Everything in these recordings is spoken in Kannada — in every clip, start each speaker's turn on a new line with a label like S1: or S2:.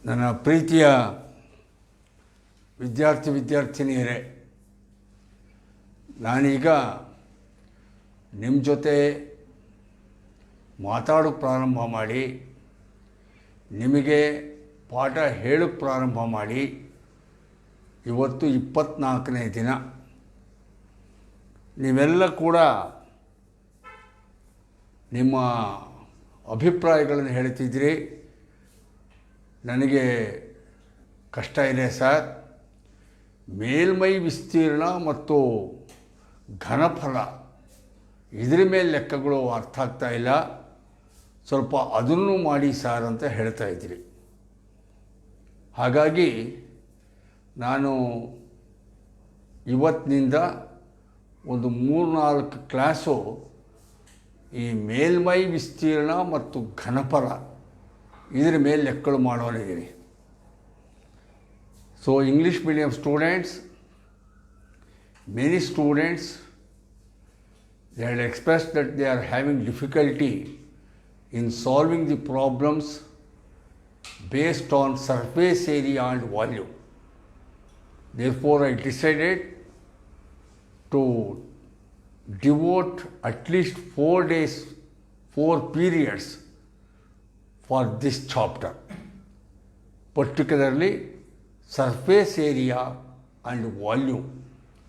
S1: ನನ್ನ ಪ್ರೀತಿಯ ವಿದ್ಯಾರ್ಥಿನಿಯರೇ, ನಾನೀಗ ನಿಮ್ಮ ಜೊತೆ ಮಾತಾಡೋಕ್ಕೆ ಪ್ರಾರಂಭ ಮಾಡಿ, ನಿಮಗೆ ಪಾಠ ಹೇಳೋಕ್ಕೆ ಪ್ರಾರಂಭ ಮಾಡಿ ಇವತ್ತು 24ನೇ ದಿನ. ನೀವೆಲ್ಲ ಕೂಡ ನಿಮ್ಮ ಅಭಿಪ್ರಾಯಗಳನ್ನು ಹೇಳ್ತಿದ್ರಿ. ನನಗೆ ಕಷ್ಟ ಇದೆ ಸರ್, ಮೇಲ್ಮೈ ವಿಸ್ತೀರ್ಣ ಮತ್ತು ಘನಫಲ ಇದ್ರ ಮೇಲೆ ಲೆಕ್ಕಗಳು ಅರ್ಥ ಆಗ್ತಾ ಇಲ್ಲ, ಸ್ವಲ್ಪ ಅದನ್ನು ಮಾಡಿ ಸರ್ ಅಂತ ಹೇಳ್ತಾ ಇದ್ರಿ. ಹಾಗಾಗಿ ನಾನು ಇವತ್ತಿನಿಂದ ಒಂದು 3-4 ಕ್ಲಾಸು ಈ ಮೇಲ್ಮೈ ವಿಸ್ತೀರ್ಣ ಮತ್ತು ಘನಫಲ ಇದರ ಮೇಲೆ ಲೆಕ್ಕಗಳು ಮಾಡೋನಿದ್ದೀನಿ. So English medium students, many students, they had expressed that they are having difficulty in solving the problems based on surface area and volume. Therefore, I decided to devote at least 4 days, 4 periods for this chapter, particularly surface area and volume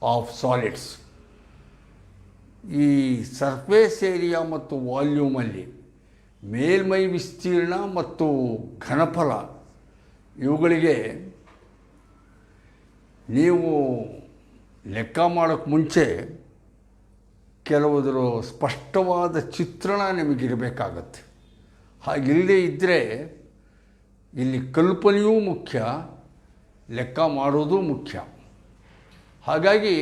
S1: of solids. ಈ ಸರ್ಫೇಸ್ ಏರಿಯಾ ಮತ್ತು ವಾಲ್ಯೂಮಲ್ಲಿ ಮೇಲ್ಮೈ ವಿಸ್ತೀರ್ಣ ಮತ್ತು ಘನಫಲ ಇವುಗಳಿಗೆ ನೀವು ಲೆಕ್ಕ ಮಾಡೋಕ್ಕೆ ಮುಂಚೆ ಕೆಲವುದರ ಸ್ಪಷ್ಟವಾದ ಚಿತ್ರಣ ನಿಮಗಿರಬೇಕಾಗತ್ತೆ. ಹಾಗಿಲ್ಲದೆ ಇದ್ದರೆ ಇಲ್ಲಿ ಕಲ್ಪನೆಯೂ ಮುಖ್ಯ, ಲೆಕ್ಕ ಮಾಡೋದು ಮುಖ್ಯ. ಹಾಗಾಗಿ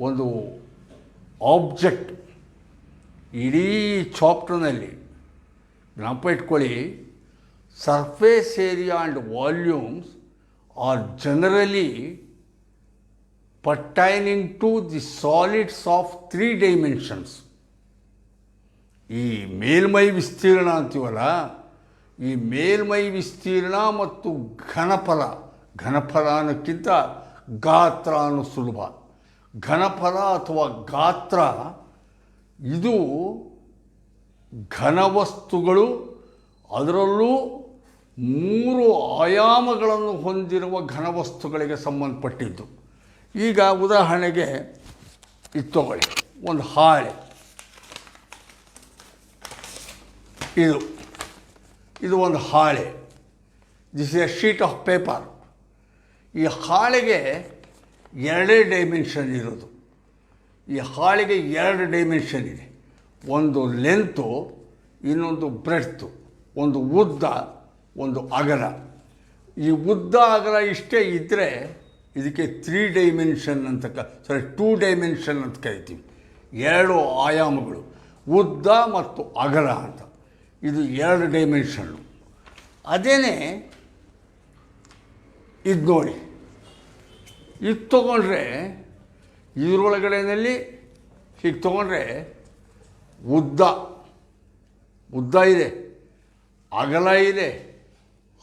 S1: ಒಂದು ಆಬ್ಜೆಕ್ಟ್ ಇಡೀ ಚಾಪ್ಟರ್ನಲ್ಲಿ ಜ್ಞಾಪಕ ಇಟ್ಕೊಳ್ಳಿ, surface area and volumes are generally pertaining to the solids of 3 dimensions. ಈ ಮೇಲ್ಮೈ ವಿಸ್ತೀರ್ಣ ಅಂತೀವಲ್ಲ, ಈ ಮೇಲ್ಮೈ ವಿಸ್ತೀರ್ಣ ಮತ್ತು ಘನಫಲ ಅನ್ನೋಕ್ಕಿಂತ ಗಾತ್ರ ಅನ್ನೋ ಸುಲಭ. ಘನಫಲ ಅಥವಾ ಗಾತ್ರ ಇದು ಘನವಸ್ತುಗಳು, ಅದರಲ್ಲೂ 3 ಆಯಾಮಗಳನ್ನು ಹೊಂದಿರುವ ಘನವಸ್ತುಗಳಿಗೆ ಸಂಬಂಧಪಟ್ಟಿದ್ದು. ಈಗ ಉದಾಹರಣೆಗೆ ಇದು ತಗೊಳ್ಳಿ, ಒಂದು ಹಾಳೆ, ಇದು ಒಂದು ಹಾಳೆ. This is A sheet of paper. ಈ ಹಾಳೆಗೆ 2 ಡೈಮೆನ್ಷನ್ ಇರೋದು. ಈ ಹಾಳೆಗೆ 2 ಡೈಮೆನ್ಷನ್ ಇದೆ. ಒಂದು ಲೆಂತು, ಇನ್ನೊಂದು ಬ್ರೆಡ್ತು. ಒಂದು ಉದ್ದ, ಒಂದು ಅಗಲ. ಈ ಉದ್ದ ಅಗಲ ಇಷ್ಟೇ ಇದ್ದರೆ ಇದಕ್ಕೆ 3 ಡೈಮೆನ್ಷನ್ ಅಂತ 2 ಡೈಮೆನ್ಷನ್ ಅಂತ ಕರಿತೀವಿ. 2 ಆಯಾಮಗಳು, ಉದ್ದ ಮತ್ತು ಅಗಲ ಅಂತ. ಇದು 2 ಡೈಮೆನ್ಷನ್ನು. ಅದೇನೇ ಇದು ನೋಡಿ, ಇದು ತೊಗೊಂಡ್ರೆ ಇದರೊಳಗಡೆಯಲ್ಲಿ ಹೀಗೆ ತೊಗೊಂಡ್ರೆ ಉದ್ದ ಇದೆ, ಅಗಲ ಇದೆ,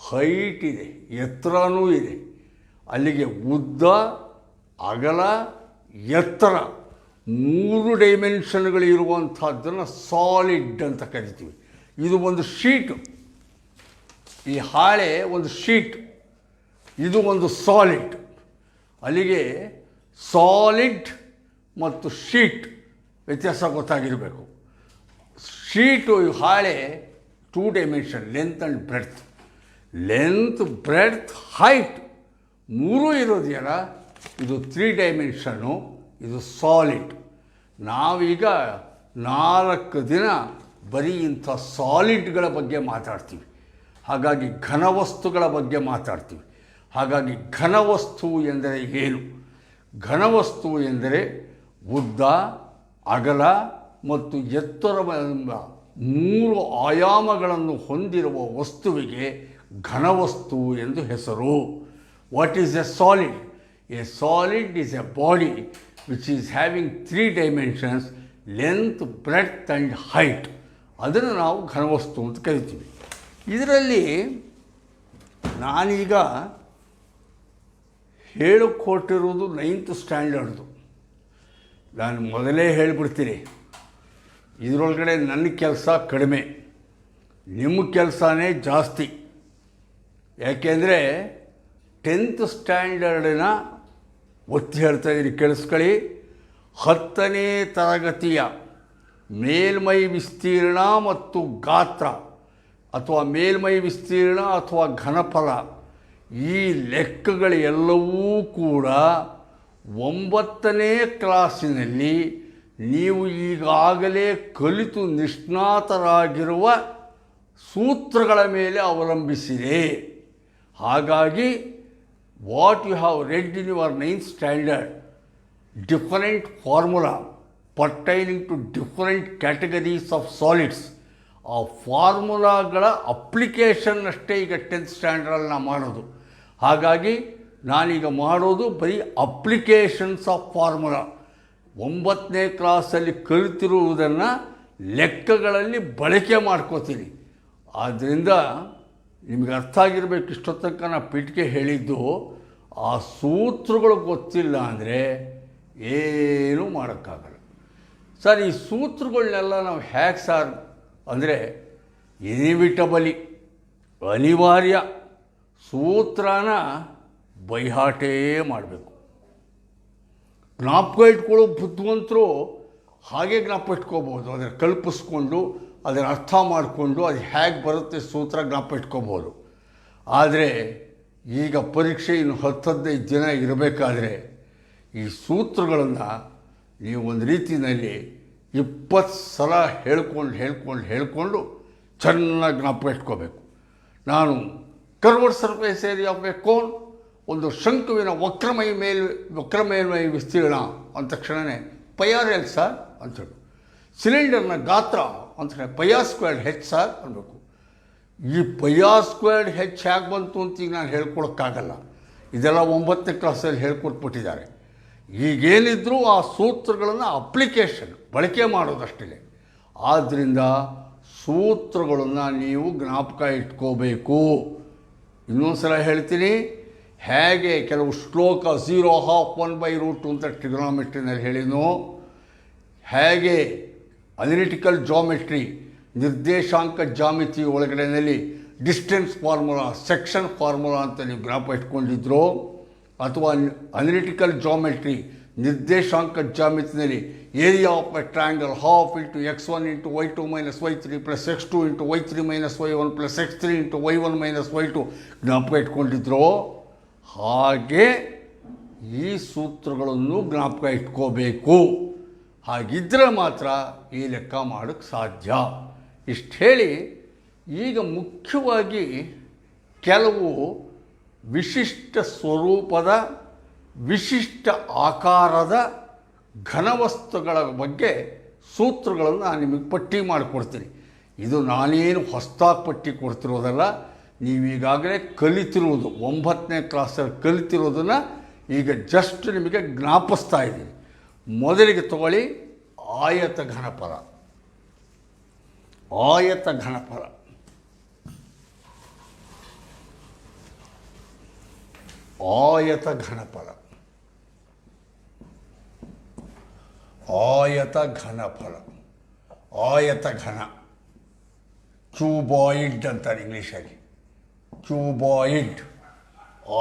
S1: ಹೈಟ್ ಇದೆ, ಎತ್ತರನೂ ಇದೆ. ಅಲ್ಲಿಗೆ ಉದ್ದ, ಅಗಲ, ಎತ್ತರ 3 ಡೈಮೆನ್ಷನ್ಗಳು ಇರುವಂಥದ್ದನ್ನು ಸಾಲಿಡ್ ಅಂತ ಕರಿತೀವಿ. ಇದು ಒಂದು ಶೀಟು. ಈ ಹಾಳೆ ಒಂದು ಶೀಟ್, ಇದು ಒಂದು ಸಾಲಿಡ್. ಅಲ್ಲಿಗೆ ಸಾಲಿಡ್ ಮತ್ತು ಶೀಟ್ ವ್ಯತ್ಯಾಸ ಗೊತ್ತಾಗಿರಬೇಕು. ಶೀಟು, ಹಾಳೆ 2 dimension, length and breadth. Length, breadth, height 3 ಇರೋದೆಯಲ್ಲ, ಇದು 3 ಡೈಮೆನ್ಷನ್ನು, ಇದು ಸಾಲಿಡ್. ನಾವೀಗ 4 ದಿನ ಬರೀ ಇಂಥ ಸಾಲಿಡ್ಗಳ ಬಗ್ಗೆ ಮಾತಾಡ್ತೀವಿ. ಹಾಗಾಗಿ ಘನವಸ್ತುಗಳ ಬಗ್ಗೆ ಮಾತಾಡ್ತೀವಿ. ಹಾಗಾಗಿ ಘನವಸ್ತು ಎಂದರೆ ಏನು? ಘನವಸ್ತು ಎಂದರೆ ಉದ್ದ, ಅಗಲ ಮತ್ತು ಎತ್ತರವೆಂಬ 3 ಆಯಾಮಗಳನ್ನು ಹೊಂದಿರುವ ವಸ್ತುವಿಗೆ ಘನವಸ್ತು ಎಂದು ಹೆಸರು. What is a solid? A solid is a body which is having 3 dimensions, length, breadth and height. ಅದನ್ನು ನಾವು ಘನವಸ್ತು ಅಂತ ಕರಿತೀವಿ. ಇದರಲ್ಲಿ ನಾನೀಗ ಹೇಳಕ್ಕೆ ಹೊರಟಿರೋದು 9th ಸ್ಟ್ಯಾಂಡರ್ಡ್ದು. ನಾನು ಮೊದಲೇ ಹೇಳಿಬಿಡ್ತೀನಿ, ಇದರೊಳಗಡೆ ನನ್ನ ಕೆಲಸ ಕಡಿಮೆ, ನಿಮ್ಮ ಕೆಲಸನೇ ಜಾಸ್ತಿ. ಯಾಕೆಂದರೆ 10th ಸ್ಟ್ಯಾಂಡರ್ಡಿನ ಒತ್ತಿ ಹೇಳ್ತಾಯಿದ್ದೀನಿ, ಕೇಳಿಸ್ಕೊಳ್ಳಿ. 10ನೇ ತರಗತಿಯ ಮೇಲ್ಮೈ ವಿಸ್ತೀರ್ಣ ಮತ್ತು ಗಾತ್ರ ಅಥವಾ ಮೇಲ್ಮೈ ವಿಸ್ತೀರ್ಣ ಅಥವಾ ಘನಫಲ, ಈ ಲೆಕ್ಕಗಳೆಲ್ಲವೂ ಕೂಡ 9ನೇ ಕ್ಲಾಸಿನಲ್ಲಿ ನೀವು ಈಗಾಗಲೇ ಕಲಿತು ನಿಷ್ಣಾತರಾಗಿರುವ ಸೂತ್ರಗಳ ಮೇಲೆ ಅವಲಂಬಿಸಿದೆ. ಹಾಗಾಗಿ what you have read in your 9th standard, different formula pertaining to different categories of solids, ಆ ಫಾರ್ಮುಲಾಗಳ ಅಪ್ಲಿಕೇಶನ್ ಅಷ್ಟೇ ಈಗ 10th ಸ್ಟ್ಯಾಂಡರ್ಡಲ್ಲಿ ನಾವು ಮಾಡೋದು. ಹಾಗಾಗಿ ನಾನೀಗ ಮಾಡೋದು ಬರೀ ಅಪ್ಲಿಕೇಶನ್ಸ್ ಆಫ್ ಫಾರ್ಮುಲಾ. 9ನೇ ಕ್ಲಾಸಲ್ಲಿ ಕಲಿತಿರುವುದನ್ನು ಲೆಕ್ಕಗಳಲ್ಲಿ ಬಳಕೆ ಮಾಡ್ಕೋತೀನಿ. ಆದ್ದರಿಂದ ನಿಮಗೆ ಅರ್ಥ ಆಗಿರಬೇಕು, ಇಷ್ಟೊತ್ತನಕ ನಾನು ಪೀಠಿಕೆ ಹೇಳಿದ್ದು, ಆ ಸೂತ್ರಗಳು ಗೊತ್ತಿಲ್ಲ ಅಂದರೆ ಏನೂ ಮಾಡೋಕ್ಕಾಗಲ್ಲ. ಸರ್, ಈ ಸೂತ್ರಗಳನ್ನೆಲ್ಲ ನಾವು ಹೇಗೆ ಸರ್ ಅಂದರೆ, ಇನಿವಿಟಬಲಿ ಅನಿವಾರ್ಯ ಸೂತ್ರನ ಬೈಹಾಟೇ ಮಾಡಬೇಕು. ಜ್ಞಾಪಕ ಇಟ್ಕೊಳ್ಳೋ ಬುದ್ಧಿವಂತರು ಹಾಗೆ ಜ್ಞಾಪಕ ಇಟ್ಕೋಬೋದು, ಅದನ್ನು ಕಲ್ಪಿಸ್ಕೊಂಡು ಅದನ್ನು ಅರ್ಥ ಮಾಡಿಕೊಂಡು ಅದು ಹೇಗೆ ಬರುತ್ತೆ ಸೂತ್ರ ಜ್ಞಾಪಕ ಇಟ್ಕೋಬೋದು. ಆದರೆ ಈಗ ಪರೀಕ್ಷೆ ಇನ್ನು 10-15 ದಿನ ಇರಬೇಕಾದ್ರೆ ಈ ಸೂತ್ರಗಳನ್ನು ನೀವು ಒಂದು ರೀತಿಯಲ್ಲಿ 20 ಸಲ ಹೇಳ್ಕೊಂಡು ಚೆನ್ನಾಗಿ ಜ್ಞಾಪಕ ಇಟ್ಕೋಬೇಕು. ನಾನು curved surface area of a cone, ಒಂದು ಶಂಕುವಿನ ವಕ್ರ ಮೇಲ್ಮೈ ವಿಸ್ತೀರ್ಣ ಅಂದ ತಕ್ಷಣವೇ ಪೈಆರ್ ಎಲ್ ಸರ್ ಅಂತೇಳಿ, ಸಿಲಿಂಡರ್ನ ಗಾತ್ರ ಅಂತ ಪೈಆರ್ ಸ್ಕ್ವೇರ್ಡ್ ಹೆಚ್ ಸರ್ ಅನ್ನಬೇಕು. ಈ ಪೈಆರ್ ಸ್ಕ್ವೇರ್ಡ್ ಹೆಚ್ ಹೇಗೆ ಬಂತು ಅಂತ ಈಗ ನಾನು ಹೇಳ್ಕೊಳಕ್ಕಾಗಲ್ಲ, ಇದೆಲ್ಲ 9ನೇ ಕ್ಲಾಸಲ್ಲಿ ಹೇಳ್ಕೊಟ್ಬಿಟ್ಟಿದ್ದಾರೆ. ಈಗೇನಿದ್ರೂ ಆ ಸೂತ್ರಗಳನ್ನು ಅಪ್ಲಿಕೇಶನ್ ಬಳಕೆ ಮಾಡೋದಷ್ಟೇ. ಆದ್ದರಿಂದ ಸೂತ್ರಗಳನ್ನು ನೀವು ಜ್ಞಾಪಕ ಇಟ್ಕೋಬೇಕು. ಇನ್ನೊಂದು ಸಲ ಹೇಳ್ತೀನಿ, ಹೇಗೆ ಕೆಲವು ಶ್ಲೋಕ 0.5 1/√2 ಅಂತ ಟ್ರಿಗೊನೋಮೆಟ್ರಿನಲ್ಲಿ ಹೇಳಿದ್ನೋ, ಹೇಗೆ ಅನಲಿಟಿಕಲ್ ಜಾಮೆಟ್ರಿ ನಿರ್ದೇಶಾಂಕ ಜಾಮಿತಿ ಒಳಗಡೆಯಲ್ಲಿ ಡಿಸ್ಟೆನ್ಸ್ ಫಾರ್ಮುಲಾ, ಸೆಕ್ಷನ್ ಫಾರ್ಮುಲಾ ಅಂತ ನೀವು ಜ್ಞಾಪಕ ಇಟ್ಕೊಂಡಿದ್ರು, ಅಥವಾ ಅನಲಿಟಿಕಲ್ ಜಾಮೆಟ್ರಿ ನಿರ್ದೇಶಾಂಕ ಜಾಮಿತಿನಲ್ಲಿ area of a triangle half into x1 into y2 minus y3 plus x2 into y3 minus y1 plus x3 into y1 minus y2 ಜ್ಞಾಪಕ ಇಟ್ಕೊಂಡಿದ್ರು, ಹಾಗೆ ಈ ಸೂತ್ರಗಳನ್ನು ಜ್ಞಾಪಕ ಇಟ್ಕೋಬೇಕು. ಹಾಗಿದ್ದರೆ ಮಾತ್ರ ಈ ಲೆಕ್ಕ ಮಾಡೋಕ್ಕೆ ಸಾಧ್ಯ. ಇಷ್ಟು ಹೇಳಿ, ಈಗ ಮುಖ್ಯವಾಗಿ ಕೆಲವು ವಿಶಿಷ್ಟ ಸ್ವರೂಪದ, ವಿಶಿಷ್ಟ ಆಕಾರದ ಘನವಸ್ತುಗಳ ಬಗ್ಗೆ ಸೂತ್ರಗಳನ್ನು ನಾನು ನಿಮಗೆ ಪಟ್ಟಿ ಮಾಡಿಕೊಡ್ತೀನಿ. ಇದು ನಾನೇನು ಹೊಸದಾಗಿ ಪಟ್ಟಿ ಕೊಡ್ತಿರೋದಲ್ಲ, ನೀವೀಗಾಗಲೇ ಕಲಿತಿರುವುದು 9ನೇ ಕ್ಲಾಸಲ್ಲಿ ಕಲಿತಿರೋದನ್ನು ಈಗ ಜಸ್ಟ್ ನಿಮಗೆ ಜ್ಞಾಪಿಸ್ತಾ ಇದ್ದೀನಿ. ಮೊದಲಿಗೆ ತಗೊಳ್ಳಿ, ಆಯತ ಘನಫಲ. ಆಯತ ಘನಫಲ ಆಯತ ಘನಫಲ ಆಯತ ಘನಫಲ ಆಯತ ಘನ, ಕ್ಯೂಬಾಯ್ಡ್ ಅಂತಾರೆ ಇಂಗ್ಲೀಷಲ್ಲಿ. ಕ್ಯೂಬಾಯ್ಡ್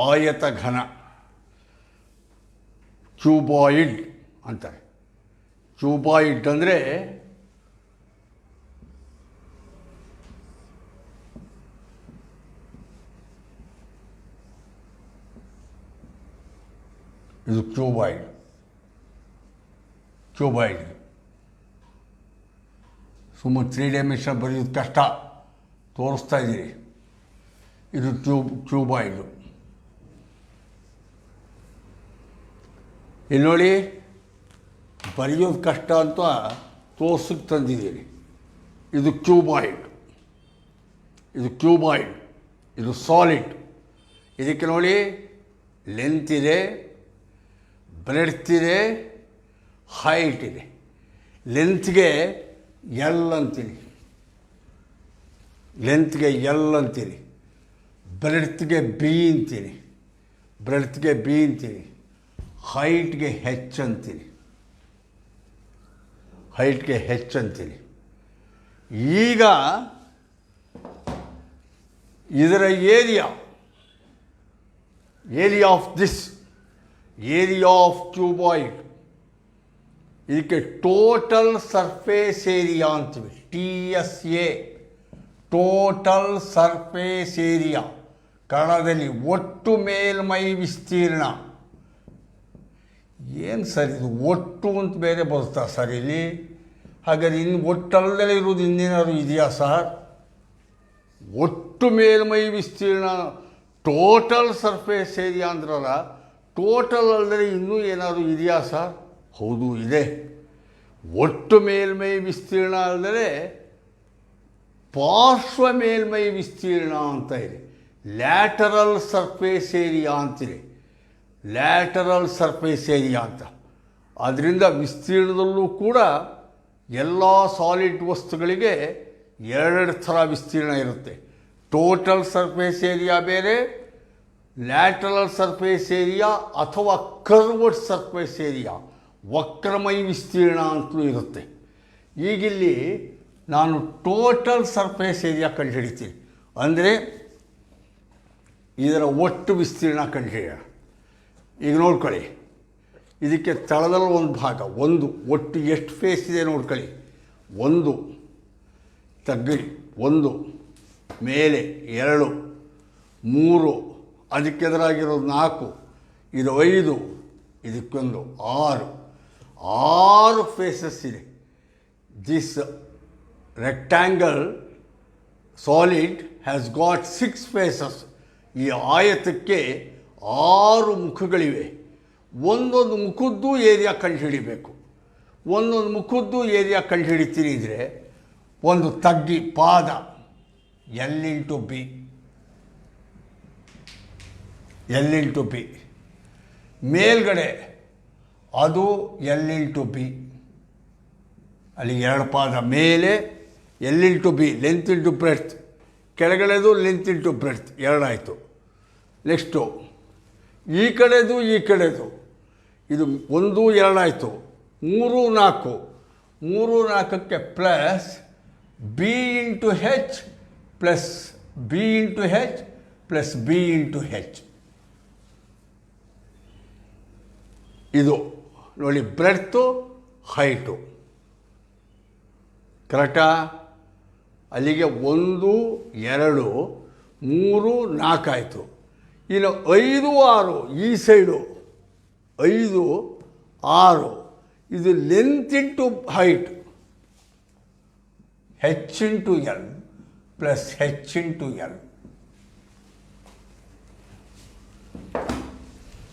S1: ಆಯತ ಘನ, ಕ್ಯೂಬಾಯ್ಡ್ ಅಂತಾರೆ. ಕ್ಯೂಬಾಯ್ಡ್ ಅಂದರೆ ಇದು ಕ್ಯೂಬಾಯ್ಡ್. ಸುಮ್ಮನೆ 3 ಡೈಮೆನ್ಷನ್ ಬರೆಯೋದು ಕಷ್ಟ, ತೋರಿಸ್ತಾ ಇದ್ದೀರಿ. ಇದು ಕ್ಯೂಬಾಯ್ಡು. ಇಲ್ಲಿ ನೋಡಿ, ಬರೆಯೋದು ಕಷ್ಟ ಅಂತ ತೋರ್ಸಕ್ಕೆ ತಂದಿದ್ದೀರಿ. ಇದು ಕ್ಯೂಬಾಯ್ಡ್, ಇದು ಸಾಲಿಡ್. ಇದಕ್ಕೆ ನೋಡಿ, ಲೆಂತ್ ಇದೆ, ಬ್ರೆಡ್ತ್ ಇದೆ, ಹೈಟ್ ಇದೆ. ಲೆಂತ್ಗೆ ಎಲ್ ಅಂತೀನಿ, ಬ್ರೆಡ್ತ್ಗೆ ಬಿ ಅಂತೀನಿ, ಬ್ರೆಡ್ತ್ಗೆ ಬಿ ಅಂತೀನಿ, ಹೈಟ್ಗೆ ಹೆಚ್ ಅಂತೀನಿ, ಹೈಟ್ಗೆ ಹೆಚ್ ಅಂತೀನಿ. ಈಗ ಇದರ area of this area of cuboid, ಇದಕ್ಕೆ ಟೋಟಲ್ ಸರ್ಫೇಸ್ ಏರಿಯಾ ಅಂತೀವಿ, TSA, ಟೋಟಲ್ ಸರ್ಫೇಸ್ ಏರಿಯಾ. ಕನ್ನಡದಲ್ಲಿ ಒಟ್ಟು ಮೇಲ್ಮೈ ವಿಸ್ತೀರ್ಣ. ಏನು ಸರ್ ಇದು ಒಟ್ಟು ಅಂತ ಬೇರೆ ಬರುತ್ತಾ ಸರ್ ಇಲ್ಲಿ? ಹಾಗಾದ್ರೆ ಇನ್ನು ಒಟ್ಟಲ್ಲದೆ ಇರೋದು ಇನ್ನೇನಾದ್ರು ಇದೆಯಾ ಸರ್? ಒಟ್ಟು ಮೇಲ್ಮೈ ವಿಸ್ತೀರ್ಣ ಟೋಟಲ್ ಸರ್ಫೇಸ್ ಏರಿಯಾ ಅಂದ್ರಲ್ಲ, ಟೋಟಲ್ ಅಲ್ಲದೆ ಇನ್ನೂ ಏನಾದರೂ ಇದೆಯಾ ಸರ್? ಹೌದು ಇದೆ. ಒಟ್ಟು ಮೇಲ್ಮೈ ವಿಸ್ತೀರ್ಣ ಅಲ್ಲದೆ ಪಾರ್ಶ್ವ ಮೇಲ್ಮೈ ವಿಸ್ತೀರ್ಣ ಅಂತ ಇದೆ, ಲ್ಯಾಟರಲ್ ಸರ್ಫೇಸ್ ಏರಿಯಾ ಅಂತಿದೆ, ಲ್ಯಾಟರಲ್ ಸರ್ಫೇಸ್ ಏರಿಯಾ ಅಂತ. ಆದ್ದರಿಂದ ವಿಸ್ತೀರ್ಣದಲ್ಲೂ ಕೂಡ ಎಲ್ಲ ಸಾಲಿಡ್ ವಸ್ತುಗಳಿಗೆ ಎರಡು ಥರ ವಿಸ್ತೀರ್ಣ ಇರುತ್ತೆ. ಟೋಟಲ್ ಸರ್ಫೇಸ್ ಏರಿಯಾ ಬೇರೆ, ಲ್ಯಾಟರಲ್ ಸರ್ಫೇಸ್ ಏರಿಯಾ ಅಥವಾ ಕರ್ವ್ಡ್ ಸರ್ಫೇಸ್ ಏರಿಯಾ, ವಕ್ರಮೈ ವಿಸ್ತೀರ್ಣ ಅಂತಲೂ ಇರುತ್ತೆ. ಈಗಿಲ್ಲಿ ನಾನು ಟೋಟಲ್ ಸರ್ಫೇಸ್ ಏರಿಯಾ ಕಂಡುಹಿಡಿತೀನಿ, ಅಂದರೆ ಇದರ ಒಟ್ಟು ವಿಸ್ತೀರ್ಣ ಕಂಡುಹಿಡಿಯೋಣ. ಈಗ ನೋಡ್ಕೊಳ್ಳಿ, ಇದಕ್ಕೆ ತಳದಲ್ಲಿ ಒಂದು ಭಾಗ, ಒಂದು ಒಟ್ಟು ಎಷ್ಟು ಫೇಸ್ ಇದೆ ನೋಡ್ಕೊಳ್ಳಿ. ಒಂದು ತಗ್ಗಿಡಿ, ಒಂದು ಮೇಲೆ, ಎರಡು, ಮೂರು, ಅದಕ್ಕೆ ಎದುರಾಗಿರೋದು 4, ಇದು 5, ಇದಕ್ಕೊಂದು 6 ಫೇಸಸ್ ಇದೆ. This rectangle solid has got 6 faces. ಈ ಆಯತಕ್ಕೆ 6 ಮುಖಗಳಿವೆ. ಒಂದೊಂದು ಮುಖದ್ದು ಏರಿಯಾ ಕಂಡುಹಿಡಿಬೇಕು. ಒಂದೊಂದು ಮುಖದ್ದು ಏರಿಯಾ ಕಂಡುಹಿಡಿತೀನಿ ಅಂದರೆ, ಒಂದು ತಗ್ಗಿ ಪಾದ L×B, L×B, ಮೇಲ್ಗಡೆ ಅದು L×B, ಅಲ್ಲಿ 2 ಪಾದ ಮೇಲೆ L×B, ಲೆಂತ್ ಇಂಟು ಬ್ರೆಡ್ತ್, ಕೆಳಗಡೆದು ಲೆಂತ್ ಇಂಟು ಬ್ರೆಡ್ತ್ 2 ಆಯಿತು. ನೆಕ್ಸ್ಟು ಈ ಕಡೆದು ಈ ಕಡೆದು, ಇದು 1 2 ಆಯಿತು, 3 4, 3 4ಕ್ಕೆ plus B×H plus B×H plus B×H. ಇದು ನೋಡಿ ಬ್ರೆಡ್ತು ಹೈಟು ಕರೆಕ್ಟಾ? ಅಲ್ಲಿಗೆ 1 2 3 4 ಆಯಿತು. ಇನ್ನು 5 6 ಈ ಸೈಡು 5 6, ಇದು length into height, H×L plus H×L.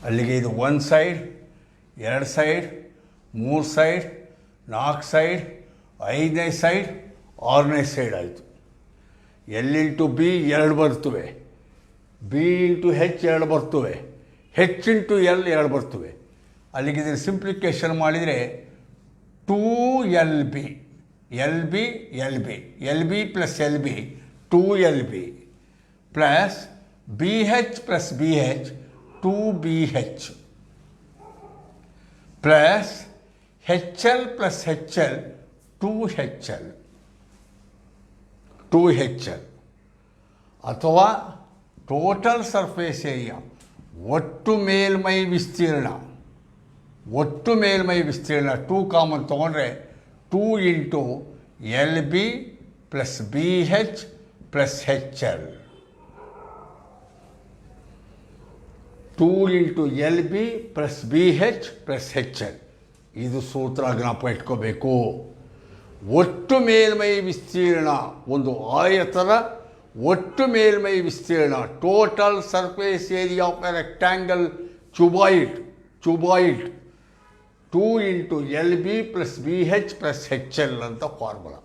S1: ಅಲ್ಲಿಗೆ ಇದು 1 ಸೈಡ್, 2 ಸೈಡ್, 3 ಸೈಡ್, 4 ಸೈಡ್, 5ನೇ ಸೈಡ್, 6ನೇ ಸೈಡ್ ಆಯಿತು. L×B 2 ಬರ್ತವೆ, B×H 2 ಬರ್ತವೆ, H×L 2 ಬರ್ತವೆ. ಅಲ್ಲಿಗೆ ಇದನ್ನು ಸಿಂಪ್ಲಿಕೇಶನ್ ಮಾಡಿದರೆ 2LB, LB LB, LB plus LB 2LB plus BH plus BH 2BH plus HL plus HL 2HL, 2HL. ಅಥವಾ ಟೋಟಲ್ ಸರ್ಫೇಸ್ ಏರಿಯಾ, ಒಟ್ಟು ಮೇಲ್ಮೈ ವಿಸ್ತೀರ್ಣ, ಒಟ್ಟು ಮೇಲ್ಮೈ ವಿಸ್ತೀರ್ಣ 2 ಕಾಮನ್ ತೊಗೊಂಡ್ರೆ 2 × LB plus BH plus HL, 2 × LB plus BH plus HL. ಇದು ಸೂತ್ರ ಜ್ಞಾಪಕ ಇಟ್ಕೋಬೇಕು. ಒಟ್ಟು ಮೇಲ್ಮೈ ವಿಸ್ತೀರ್ಣ, ಒಂದು ಆಯತದ ಒಟ್ಟು ಮೇಲ್ಮೈ ವಿಸ್ತೀರ್ಣ, total surface area of A rectangle cuboid 2 × LB plus BH plus HL ಅಂತ ಫಾರ್ಮುಲಾ.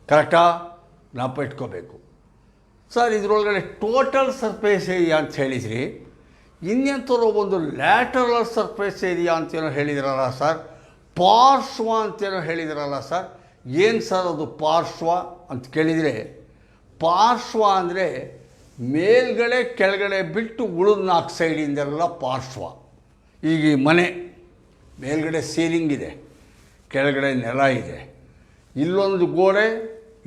S1: ಕರೆಕ್ಟಾ? ಜ್ಞಾಪಕ ಇಟ್ಕೋಬೇಕು. ಸರ್ ಇದರೊಳಗಡೆ ಟೋಟಲ್ ಸರ್ಫೇಸ್ ಏರಿಯಾ ಅಂತ ಹೇಳಿದ್ರಿ, ಇನ್ನೆಂಥರೋ ಒಂದು ಲ್ಯಾಟರಲ್ ಸರ್ಫೇಸ್ ಏರಿಯಾ ಅಂತೇನೋ ಹೇಳಿದ್ರಲ್ಲ ಸರ್, ಪಾರ್ಶ್ವ ಅಂತೇನೋ ಹೇಳಿದ್ರಲ್ಲ ಸರ್, ಏನು ಸರ್ ಅದು ಪಾರ್ಶ್ವ ಅಂತ ಕೇಳಿದರೆ, ಪಾರ್ಶ್ವ ಅಂದರೆ ಮೇಲ್ಗಡೆ ಕೆಳಗಡೆ ಬಿಟ್ಟು ಉಳಿದ 4 ಸೈಡಿಂದೆಲ್ಲ ಪಾರ್ಶ್ವ. ಈಗ ಈ ಮನೆ ಮೇಲ್ಗಡೆ ಸೀಲಿಂಗ್ ಇದೆ, ಕೆಳಗಡೆ ನೆಲ ಇದೆ, ಇಲ್ಲೊಂದು ಗೋಡೆ,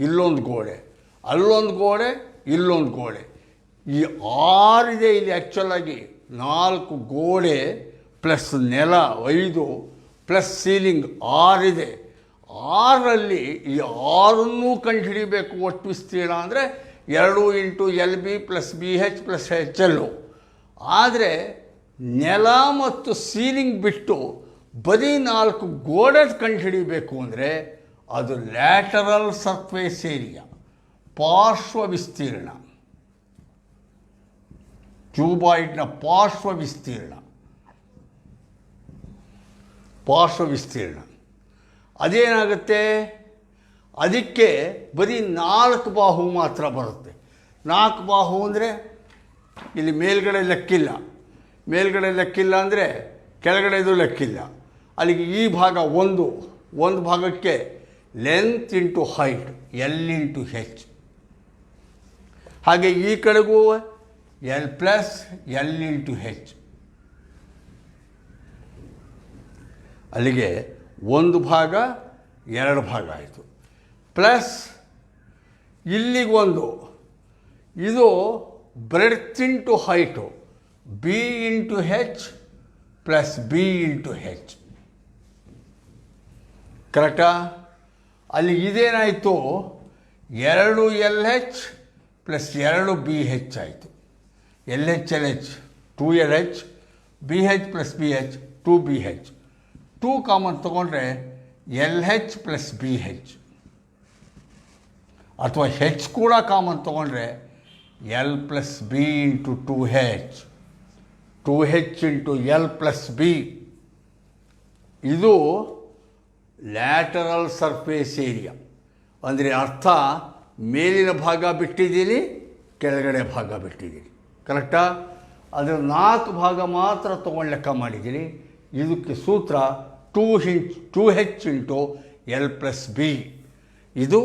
S1: ಇಲ್ಲೊಂದು ಗೋಡೆ, ಅಲ್ಲೊಂದು ಗೋಡೆ, ಇಲ್ಲೊಂದು ಗೋಡೆ, ಈ 6 ಇದೆ ಇಲ್ಲಿ. ಆ್ಯಕ್ಚುಲಾಗಿ 4 ಗೋಡೆ ಪ್ಲಸ್ ನೆಲ 5 ಪ್ಲಸ್ ಸೀಲಿಂಗ್ 6 ಇದೆ. 6ರಲ್ಲಿ ಈ 6 ಕಂಡುಹಿಡಿಬೇಕು. ಒಟ್ಟು ವಿಸ್ತೀರ್ಣ ಅಂದರೆ 2 into LB plus BH plus HL. ಆದರೆ ನೆಲ ಮತ್ತು ಸೀಲಿಂಗ್ ಬಿಟ್ಟು ಬರೀ 4 ಗೋಡೆ ಕಂಡುಹಿಡಿಬೇಕು ಅಂದರೆ ಅದು ಲ್ಯಾಟರಲ್ ಸರ್ಫೇಸ್ ಏರಿಯಾ, ಪಾರ್ಶ್ವ ವಿಸ್ತೀರ್ಣ, ಕ್ಯೂಬಾಯ್ಡ್ನ ಪಾರ್ಶ್ವ ವಿಸ್ತೀರ್ಣ. ಅದೇನಾಗುತ್ತೆ, ಅದಕ್ಕೆ ಬರೀ 4 ಬಾಹು ಮಾತ್ರ ಬರುತ್ತೆ. 4 ಬಾಹು ಅಂದರೆ ಇಲ್ಲಿ ಮೇಲ್ಗಡೆ ಲೆಕ್ಕಿಲ್ಲ, ಮೇಲ್ಗಡೆ ಲೆಕ್ಕಿಲ್ಲ ಅಂದರೆ ಕೆಳಗಡೆದು ಲೆಕ್ಕಿಲ್ಲ. ಅಲ್ಲಿಗೆ ಈ ಭಾಗ ಒಂದು ಭಾಗಕ್ಕೆ length into height L into H. ಹಾಗೆ ಈ ಕಡೆಗೂ L plus L into H. ಅಲ್ಲಿಗೆ 1 ಭಾಗ 2 ಭಾಗ ಆಯಿತು. ಪ್ಲಸ್ ಇಲ್ಲಿಗೊಂದು, ಇದು breadth into height B into H plus B into H. ಕರೆಕ್ಟಾ? ಅಲ್ಲಿ ಇದೇನಾಯಿತು, 2 LH ಪ್ಲಸ್ 2 BH ಆಯಿತು. LH 2 LH, BH plus BH 2 BH. 2 common ತೊಗೊಂಡ್ರೆ LH ಪ್ಲಸ್ BH, ಅಥವಾ H ಕೂಡ ಕಾಮನ್ ತೊಗೊಂಡ್ರೆ L plus B into 2H, 2H into L plus B. ಇದು ಲ್ಯಾಟರಲ್ ಸರ್ಫೇಸ್ ಏರಿಯಾ. ಅಂದರೆ ಅರ್ಥ, ಮೇಲಿನ ಭಾಗ ಬಿಟ್ಟಿದ್ದೀನಿ, ಕೆಳಗಡೆ ಭಾಗ ಬಿಟ್ಟಿದ್ದೀನಿ. ಕರೆಕ್ಟಾ? ಅದರ 4 ಭಾಗ ಮಾತ್ರ ತೊಗೊಂಡು ಲೆಕ್ಕ ಮಾಡಿದ್ದೀನಿ. ಇದಕ್ಕೆ ಸೂತ್ರ 2H into L plus B. ಇದು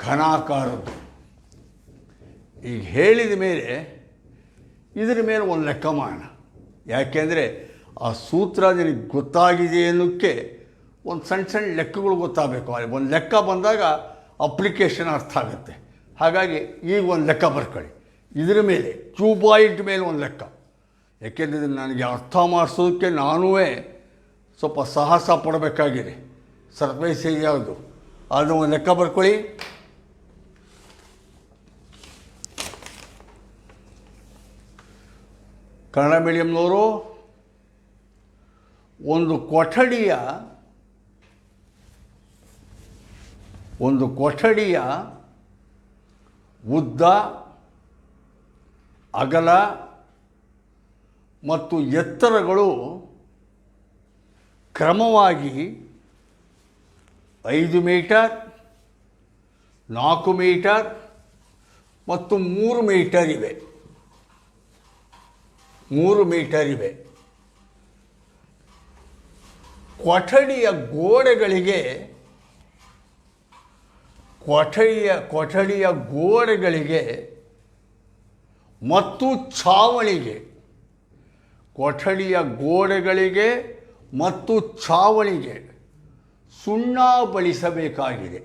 S1: ಘನಾಕಾರದ್ದು. ಈಗ ಹೇಳಿದ ಮೇಲೆ ಇದರ ಮೇಲೆ ಒಂದು ಲೆಕ್ಕ ಮಾಡೋಣ. ಯಾಕೆಂದರೆ ಆ ಸೂತ್ರ ನಿನಗೆ ಗೊತ್ತಾಗಿದೆ ಅನ್ನೋಕ್ಕೆ ಒಂದು ಸಣ್ಣ ಲೆಕ್ಕಗಳು ಗೊತ್ತಾಗಬೇಕು. ಅಲ್ಲಿ ಒಂದು ಲೆಕ್ಕ ಬಂದಾಗ ಅಪ್ಲಿಕೇಶನ್ ಅರ್ಥ ಆಗುತ್ತೆ. ಹಾಗಾಗಿ ಈಗ ಒಂದು ಲೆಕ್ಕ ಬರ್ಕೊಳ್ಳಿ. ಇದರ ಮೇಲೆ ಕ್ಯೂಬಾಯ್ಡ್ ಮೇಲೆ ಒಂದು ಲೆಕ್ಕ. ಯಾಕೆಂದರೆ ನನಗೆ ಅರ್ಥ ಮಾಡಿಸೋದಕ್ಕೆ ನಾನೂ ಸ್ವಲ್ಪ ಸಾಹಸ ಪಡಬೇಕಾಗಿದೆ. ಸರ್ಫೇಸ್ ಯಾವುದು ಅದನ್ನು ಒಂದು ಲೆಕ್ಕ ಬರ್ಕೊಳ್ಳಿ. ಕನ್ನಡ ಮೀಡಿಯಮ್ನವರು ಒಂದು ಕೊಠಡಿಯ ಉದ್ದ, ಅಗಲ ಮತ್ತು ಎತ್ತರಗಳು ಕ್ರಮವಾಗಿ 5 ಮೀಟರ್, 4 ಮೀಟರ್ ಮತ್ತು 3 ಮೀಟರ್ ಇವೆ. 3 ಮೀಟರ್ ಇವೆ. ಕೊಠಡಿಯ ಗೋಡೆಗಳಿಗೆ ಮತ್ತು ಚಾವಣಿಗೆ ಸುಣ್ಣ ಬಳಿಸಬೇಕಾಗಿದೆ.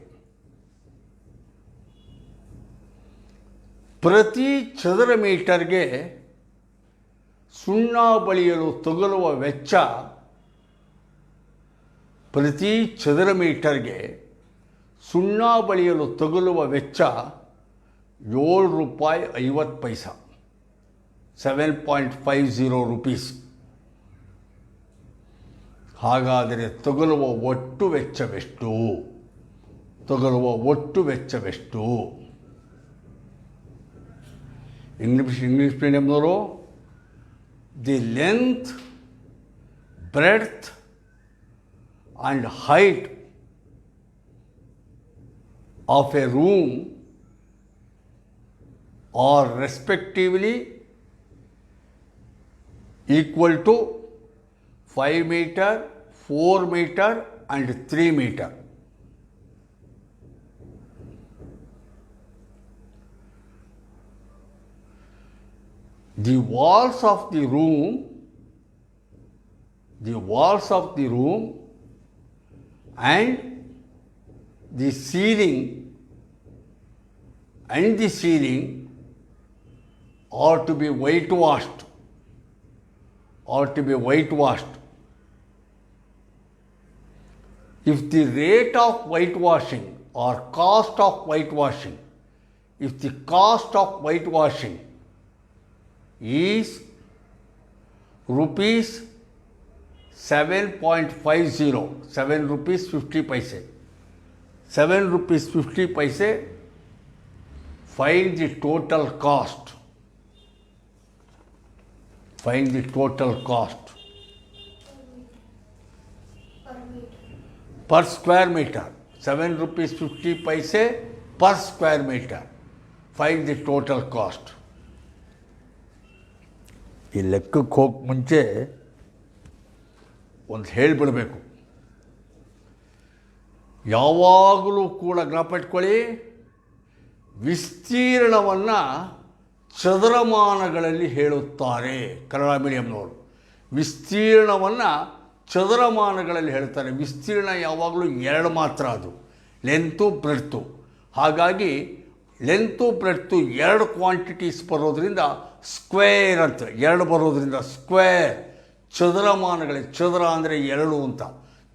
S1: ಪ್ರತಿ ಚದರ ಮೀಟರ್ಗೆ ಸುಣ್ಣ ಬಳಿಯಲು ತಗುಲುವ ವೆಚ್ಚ ₹7.50. 7.50 rupees. ಹಾಗಾದರೆ ತಗುಲುವ ಒಟ್ಟು ವೆಚ್ಚವೆಷ್ಟು? ಇಂಗ್ಲಿಷ್ ಮೀಡಿಯಮ್ನವರು, the length, breadth and height of a room are respectively equal to 5 meter, 4 meter and 3 meter. the walls of the room, and the ceiling are to be whitewashed. If the rate of whitewashing or cost of whitewashing, if the cost of whitewashing is rupees 7.50, 7 rupees 50 paise, 7 rupees 50 paise, find the total cost. Find the total cost per square meter. 7 rupees 50 paise per square meter. Find the total cost. ಈ ಲೆಕ್ಕಕ್ಕೆ ಹೋಗಿ ಮುಂಚೆ ಒಂದು ಹೇಳಿಬಿಡಬೇಕು. ಯಾವಾಗಲೂ ಕೂಡ ಜ್ಞಾಪಕಟ್ಕೊಳ್ಳಿ, ವಿಸ್ತೀರ್ಣವನ್ನು ಚದರಮಾನಗಳಲ್ಲಿ ಹೇಳುತ್ತಾರೆ ಕನ್ನಡ ಮೀಡಿಯಂನವರು. ವಿಸ್ತೀರ್ಣವನ್ನು ಚದರಮಾನಗಳಲ್ಲಿ ಹೇಳ್ತಾರೆ. ವಿಸ್ತೀರ್ಣ ಯಾವಾಗಲೂ ಎರಡು ಮಾತ್ರ, ಅದು ಲೆಂತು ಬ್ರೆಡ್ತು. ಹಾಗಾಗಿ ಲೆಂತು ಬ್ರೆಡ್ತು ಎರಡು ಕ್ವಾಂಟಿಟೀಸ್ ಬರೋದ್ರಿಂದ ಸ್ಕ್ವೇರ್ ಅಂತ, ಎರಡು ಬರೋದ್ರಿಂದ ಸ್ಕ್ವೇರ್. ಚದರಮಾನಗಳಲ್ಲಿ, ಚದರ ಅಂದರೆ ಎರಡು ಅಂತ,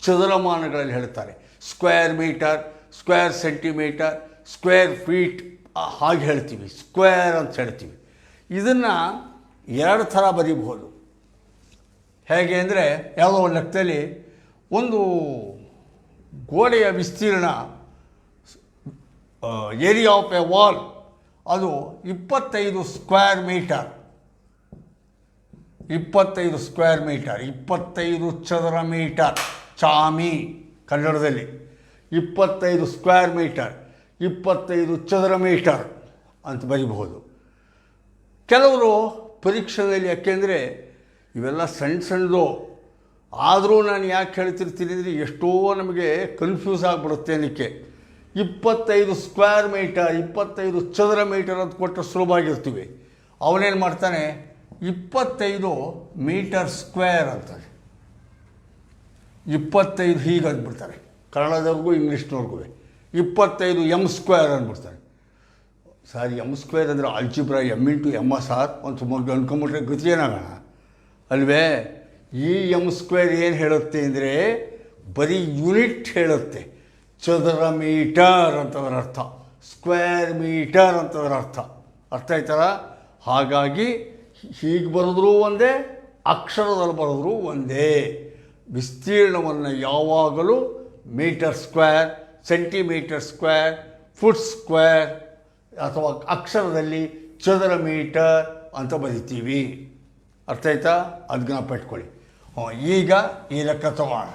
S1: ಚದರಮಾನಗಳಲ್ಲಿ ಹೇಳ್ತಾರೆ. Square metre, square centimetre, square feet ಹಾಗೆ ಹೇಳ್ತೀವಿ, ಸ್ಕ್ವೇರ್ ಅಂತ ಹೇಳ್ತೀವಿ. ಇದನ್ನು ಎರಡು ಥರ ಬರೀಬಹುದು. ಹೇಗೆ ಅಂದರೆ, ಯಾವುದೋ ಒಂದು ಲೆಕ್ಕದಲ್ಲಿ ಒಂದು ಗೋಡೆಯ ವಿಸ್ತೀರ್ಣ, ಏರಿಯಾ ಆಫ್ ಎ ವಾಲ್, ಅದು 25 ಸ್ಕ್ವೇರ್ ಮೀಟರ್. 25 ಸ್ಕ್ವೇರ್ ಮೀಟರ್, 25 ಚದರ ಮೀಟರ್. ಚಾಮಿ ಕನ್ನಡದಲ್ಲಿ 25 ಸ್ಕ್ವೇರ್ ಮೀಟರ್, 25 ಚದರ ಮೀಟರ್ ಅಂತ ಬರೀಬಹುದು. ಕೆಲವರು ಪರೀಕ್ಷೆಯಲ್ಲಿ, ಯಾಕೆಂದರೆ ಇವೆಲ್ಲ ಸಣ್ಣದು, ಆದರೂ ನಾನು ಯಾಕೆ ಹೇಳ್ತಿರ್ತೀನಿ ಅಂದರೆ ಎಷ್ಟೋ ನಮಗೆ ಕನ್ಫ್ಯೂಸ್ ಆಗಿಬಿಡುತ್ತೆ. ಅದಕ್ಕೆ 25 ಸ್ಕ್ವೇರ್ ಮೀಟರ್, 25 ಚದರ ಮೀಟರ್ ಅಂತ ಕೊಟ್ಟರೆ ಸುಲಭವಾಗಿರ್ತೀವಿ. ಅವನೇನು ಮಾಡ್ತಾನೆ, 25 ಮೀಟರ್ ಸ್ಕ್ವೇರ್ ಅಂತಾರೆ. 25 ಹೀಗೆ ಅಂದ್ಬಿಡ್ತಾರೆ, ಕನ್ನಡದವ್ರಿಗೂ ಇಂಗ್ಲೀಷ್ನವ್ರಿಗೂ. 25 ಎಮ್ ಸ್ಕ್ವೇರ್ ಅಂದ್ಬಿಡ್ತಾರೆ. ಸರ್, ಎಮ್ ಸ್ಕ್ವೇರ್ ಅಂದರೆ ಅಲ್ಜಿಬ್ರಾ, ಎಮ್ ಇಂಟು ಎಮ್ಮ ಸಾರ್ ಒಂದು ಸುಮಾರು ಅನ್ಕೊಂಬಿಟ್ರೆ ಗತಿ ಏನಾಗೋಣ ಅಲ್ವೇ. ಈ ಎಮ್ ಸ್ಕ್ವೇರ್ ಏನು ಹೇಳುತ್ತೆ ಅಂದರೆ ಬರೀ ಯೂನಿಟ್ ಹೇಳುತ್ತೆ. ಚದರ ಮೀಟರ್ ಅಂತದರ ಅರ್ಥ, ಸ್ಕ್ವೇರ್ ಮೀಟರ್ ಅಂತದರ ಅರ್ಥ. ಅರ್ಥ ಆಯ್ತಲ್ಲ? ಹಾಗಾಗಿ ಹೀಗೆ ಬರೆದ್ರೂ ಒಂದೇ, ಅಕ್ಷರದಲ್ಲಿ ಬರೆದ್ರೂ ಒಂದೇ. ವಿಸ್ತೀರ್ಣವನ್ನು ಯಾವಾಗಲೂ metre square, centimetre square, foot square ಅಥವಾ ಅಕ್ಷರದಲ್ಲಿ ಚದರ ಮೀಟರ್ ಅಂತ ಬರಿತೀವಿ. ಅರ್ಥ ಆಯ್ತಾ? ಅದು ಜ್ಞಾಪಕಟ್ಕೊಳ್ಳಿ. ಈಗ ಈ ಲೆಕ್ಕ ತಗೋಣ.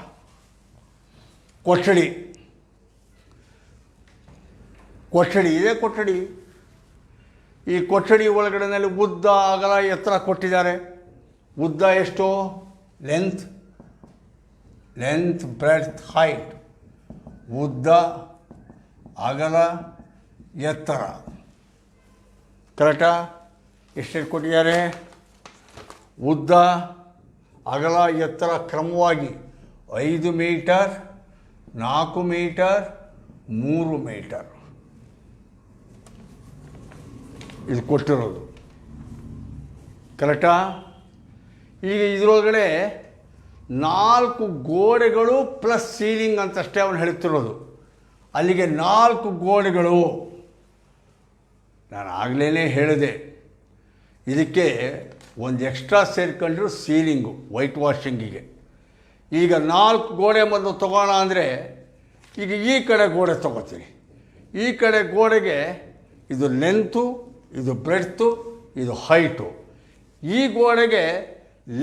S1: ಕೊಠಡಿ ಇದೆ. ಈ ಕೊಠಡಿ ಒಳಗಡೆನಲ್ಲಿ ಉದ್ದ, ಅಗಲ, ಎತ್ತರ ಕೊಟ್ಟಿದ್ದಾರೆ. ಉದ್ದ ಎಷ್ಟು? Length, breadth, height. ಉದ್ದ, ಅಗಲ, ಎತ್ತರ. ಕರೆಕ್ಟಾ? ಎಷ್ಟೆಷ್ಟು ಕೊಟ್ಟಿದ್ದಾರೆ? ಉದ್ದ, ಅಗಲ, ಎತ್ತರ ಕ್ರಮವಾಗಿ 5 ಮೀಟರ್, 4 ಮೀಟರ್, 3 ಮೀಟರ್ ಇದು ಕೊಟ್ಟಿರೋದು. ಕರೆಕ್ಟಾ? ಈಗ ಇದರೊಳಗಡೆ 4 ಗೋಡೆಗಳು ಪ್ಲಸ್ ಸೀಲಿಂಗ್ ಅಂತಷ್ಟೇ ಅವನು ಹೇಳ್ತಿರೋದು. ಅಲ್ಲಿಗೆ 4 ಗೋಡೆಗಳು. ನಾನು ಆಗಲೇ ಹೇಳಿದೆ, ಇದಕ್ಕೆ ಒಂದು ಎಕ್ಸ್ಟ್ರಾ ಸೇರ್ಕೊಂಡ್ರು ಸೀಲಿಂಗು, ವೈಟ್ ವಾಷಿಂಗಿಗೆ. ಈಗ 4 ಗೋಡೆ ಮೊದಲು ತೊಗೋಣ ಅಂದರೆ, ಈಗ ಈ ಕಡೆ ಗೋಡೆ ತೊಗೋತೀನಿ. ಈ ಕಡೆ ಗೋಡೆಗೆ ಇದು ಲೆಂತು, ಇದು ಬ್ರೆಡ್ತು, ಇದು ಹೈಟು. ಈ ಗೋಡೆಗೆ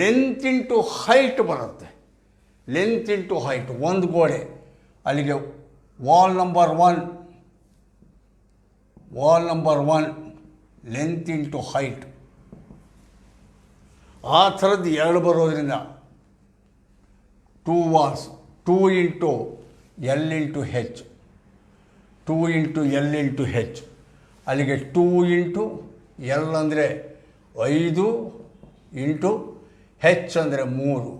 S1: ಲೆಂತ್ ಇಂಟು ಹೈಟ್ ಬರುತ್ತೆ. ಲೆಂತ್ ಇಂಟು ಹೈಟ್ ಒಂದು ಗೋಡೆ. ಅಲ್ಲಿಗೆ wall number 1 length into height. ಆ ಥರದ್ದು 2 ಬರೋದ್ರಿಂದ 2 walls, 2 into L into H, 2 into L into ಹೆಚ್. ಅಲ್ಲಿಗೆ 2 ಇಂಟು ಎಲ್ ಅಂದರೆ 5 ಇಂಟು ಹೆಚ್ ಅಂದರೆ 3,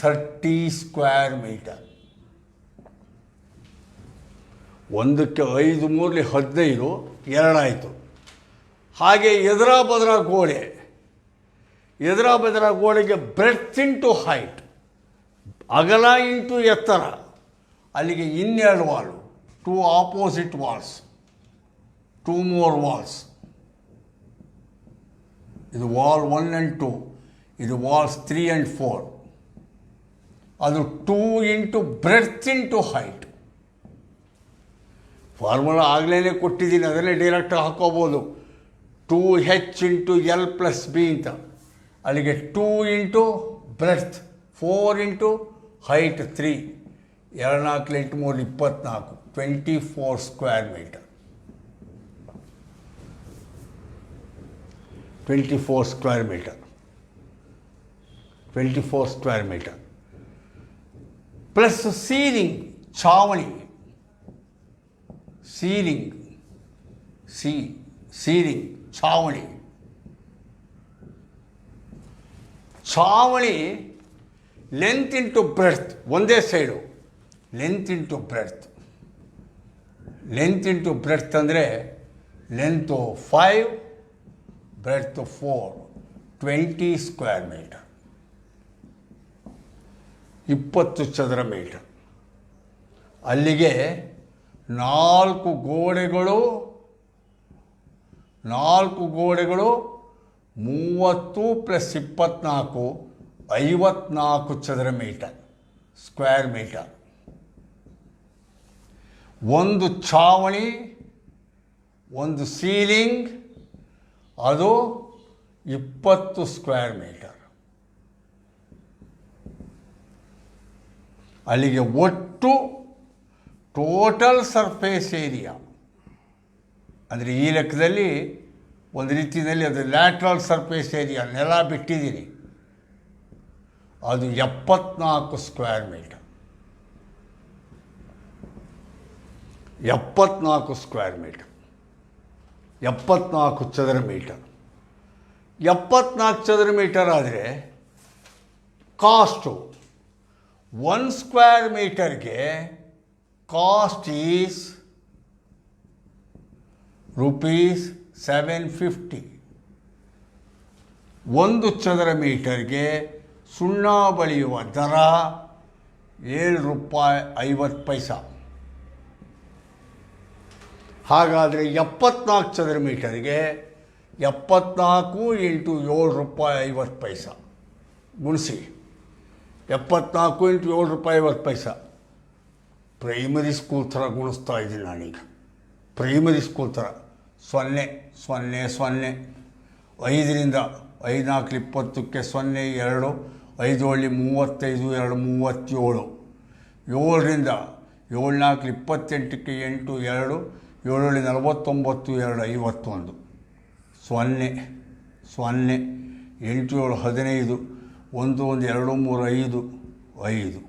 S1: 30 ಸ್ಕ್ವೇರ್ ಮೀಟರ್. ಒಂದಕ್ಕೆ 5 3 15, 2 ಆಯಿತು. ಹಾಗೆ ಎದುರ ಬದರ ಗೋಡೆಗೆ ಬ್ರೆಡ್ತ್ ಇಂಟು ಹೈಟ್, ಅಗಲ ಇಂಟು ಎತ್ತರ, ಅಲ್ಲಿಗೆ ಇನ್ನೆರಡು Vaalu, 2 opposite walls, 2 more walls. ಇದು ವಾಲ್ 1 and 2, ಇದು ವಾಲ್ಸ್ 3 and 4. ಅದು 2 into breadth into height. Formula ಆಗಲೇ ಕೊಟ್ಟಿದ್ದೀನಿ, ಅದನ್ನೇ ಡೈರೆಕ್ಟಾಗಿ ಹಾಕೋಬೋದು. 2h into L plus B ಅಂತ. ಅಲ್ಲಿಗೆ 2 into breadth, 4 into height 3, 2 4 8 3 24, 24 square metre. 24 square metre, 24 square metre. Plus ceiling, ಛಾವಣಿ, ಸೀಲಿಂಗ್, ಛಾವಣಿ. ಲೆಂತ್ ಇಂಟು ಬ್ರೆಡ್ತ್, ಒಂದೇ ಸೈಡು, ಲೆಂತ್ ಇಂಟು ಬ್ರೆಡ್ತ್ ಅಂದರೆ ಲೆಂತು 5, ಬ್ರೆಡ್ತ್ 4, 20 ಸ್ಕ್ವೇರ್ ಮೀಟರ್, 20 ಚದರ ಮೀಟರ್. ಅಲ್ಲಿಗೆ 4 ಗೋಡೆಗಳು 30 ಪ್ಲಸ್ 24, 54 ಚದರ ಮೀಟರ್, ಸ್ಕ್ವೇರ್ ಮೀಟರ್. ಒಂದು ಛಾವಣಿ, ಒಂದು ಸೀಲಿಂಗ್, ಅದು 20 ಸ್ಕ್ವೇರ್ ಮೀಟರ್. ಅಲ್ಲಿಗೆ ಒಟ್ಟು ಟೋಟಲ್ ಸರ್ಫೇಸ್ ಏರಿಯಾ ಅಂದರೆ ಈ ಲೆಕ್ಕದಲ್ಲಿ ಒಂದು ರೀತಿಯಲ್ಲಿ ಅದು ಲ್ಯಾಟ್ರಲ್ ಸರ್ಫೇಸ್ ಏರಿಯಾ, ನೆಲ ಬಿಟ್ಟಿದ್ದೀನಿ, ಅದು 74 ಸ್ಕ್ವೇರ್ ಮೀಟರ್. 74 ಸ್ಕ್ವೇರ್ ಮೀಟರ್, 74 ಚದರ ಮೀಟರ್. 74 ಚದರ ಮೀಟರ್ ಆದರೆ ಕಾಸ್ಟು 1 ಸ್ಕ್ವೇರ್ ಮೀಟರ್ಗೆ ಕಾಸ್ಟ್ ಈಸ್ ₹750. 1 ಚದರ ಮೀಟರ್ಗೆ ಸುಣ್ಣ ಬಳಿಯುವ ದರ ₹7.50. ಹಾಗಾದರೆ 74 ಚದರ ಮೀಟರ್ಗೆ 74 ಇಂಟು ₹7.50 ಗುಣಿಸಿ, 74 ಇಂಟು ₹7.50. ಪ್ರೈಮರಿ ಸ್ಕೂಲ್ ಥರ ಗುಣಿಸ್ತಾ ಇದ್ದೀನಿ ನಾನೀಗ, ಪ್ರೈಮರಿ ಸ್ಕೂಲ್ ಥರ. 0 0 0, 5ರಿಂದ 5 4 20ಕ್ಕೆ 0 2, 5 35 2 37, 7ರಿಂದ 7 4 28ಕ್ಕೆ 8 2, 7 49 2 51, 0 0 8 7 15, 1 1 2 3 5 5.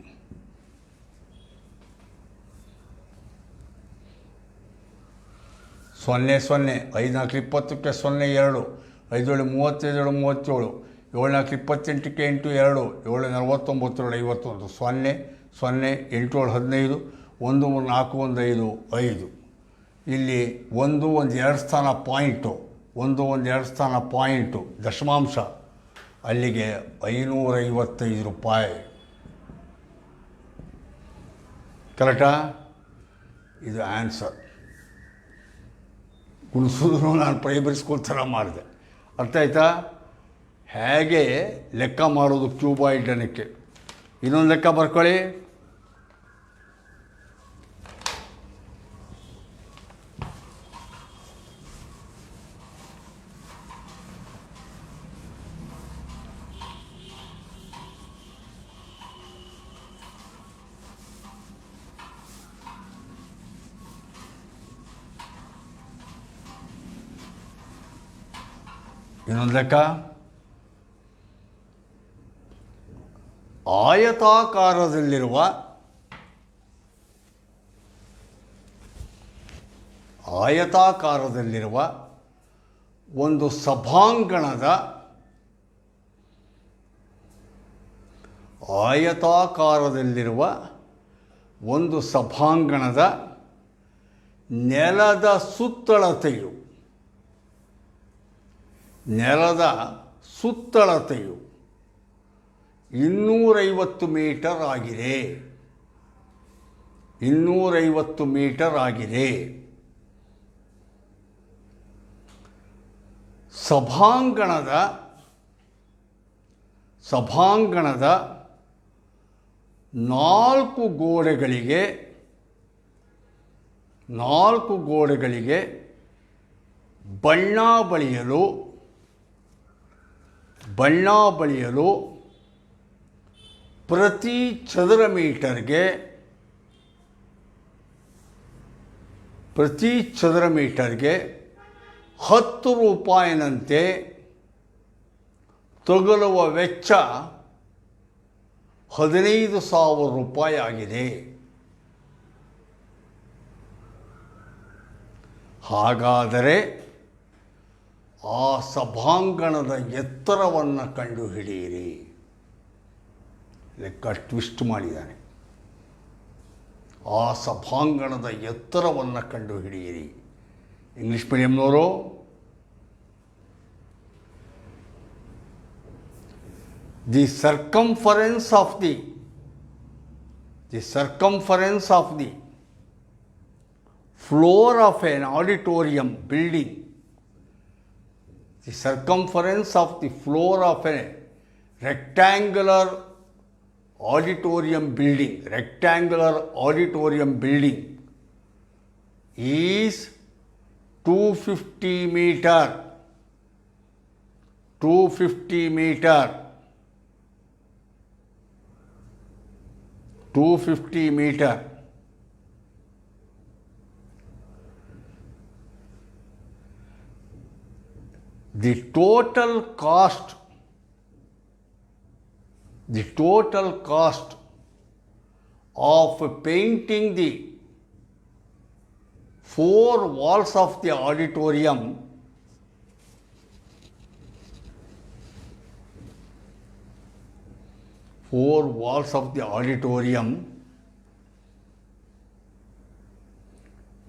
S1: 0 0, 5 4 20ಕ್ಕೆ 0 2, 5 7 35 37, 7 4 28ಕ್ಕೆ 8 2, 7 49 2 51, 0 0 8 7 15, 1 3 4 1 5 5. ಇಲ್ಲಿ 1 1 2 ಸ್ಥಾನ ಪಾಯಿಂಟು, 1 1 2 ಸ್ಥಾನ ಪಾಯಿಂಟು, ದಶಮಾಂಶ. ಅಲ್ಲಿಗೆ ₹555. ಕರೆಕ್ಟಾ? ಇದು ಆನ್ಸರ್. ಗುಣಿಸೋದು ನಾನು ಪ್ರೈಮರಿ ಸ್ಕೂಲ್ ಥರ ಮಾಡಿದೆ. ಅರ್ಥ ಆಯ್ತಾ? ಹೇಗೆ ಲೆಕ್ಕ ಮಾಡೋದು ಕ್ಯೂಬಾಯ್ಡ್ ಅನ್ನಕ್ಕೆ. ಇನ್ನೊಂದು ಲೆಕ್ಕ ಬರ್ಕೊಳ್ಳಿ. ಇನ್ನೊಂದು ಲೆಕ್ಕ. ಆಯತಾಕಾರದಲ್ಲಿರುವ ಒಂದು ಸಭಾಂಗಣದ ಆಯತಾಕಾರದಲ್ಲಿರುವ ಒಂದು ಸಭಾಂಗಣದ ನೆಲದ ಸುತ್ತಳತೆಯು 250 ಮೀಟರ್ ಆಗಿದೆ. 250 ಮೀಟರ್ ಆಗಿದೆ. ಸಭಾಂಗಣದ 4 ಗೋಡೆಗಳಿಗೆ ಬಣ್ಣ ಬಳಿಯಲು ಪ್ರತಿ ಚದರ ಮೀಟರ್ಗೆ ₹10 ತಗುಲುವ ವೆಚ್ಚ ₹15,000 ಆಗಿದೆ. ಹಾಗಾದರೆ ಆ ಸಭಾಂಗಣದ ಎತ್ತರವನ್ನು ಕಂಡುಹಿಡಿಯಿರಿ. ಲೆಕ್ಕ ಟ್ವಿಸ್ಟ್ ಮಾಡಿದ್ದಾನೆ. ಆ ಸಭಾಂಗಣದ ಎತ್ತರವನ್ನು ಕಂಡುಹಿಡಿಯಿರಿ. ಇಂಗ್ಲೀಷ್ ಮೀಡಿಯಂನವರು the circumference of the floor of an auditorium building, the circumference of the floor of a rectangular auditorium building is 250 meter. 250 meter. The total cost of painting the 4 walls of the auditorium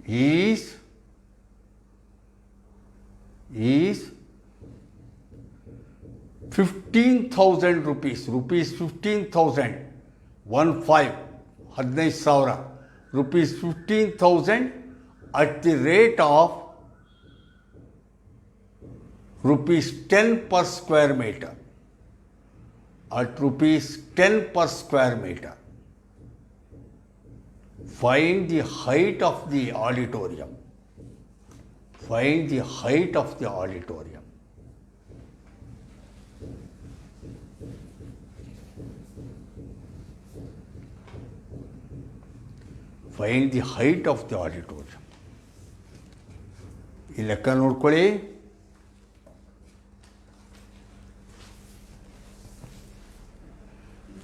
S1: is ₹15,000. ₹15,000 ₹15,000 at the rate of ₹10 per square meter. At ₹10 per square meter. Find the height of the auditorium. Find the height of the auditorium. Find the height of the auditorium. ಈ ಲೆಕ್ಕ ನೋಡ್ಕೊಳ್ಳಿ.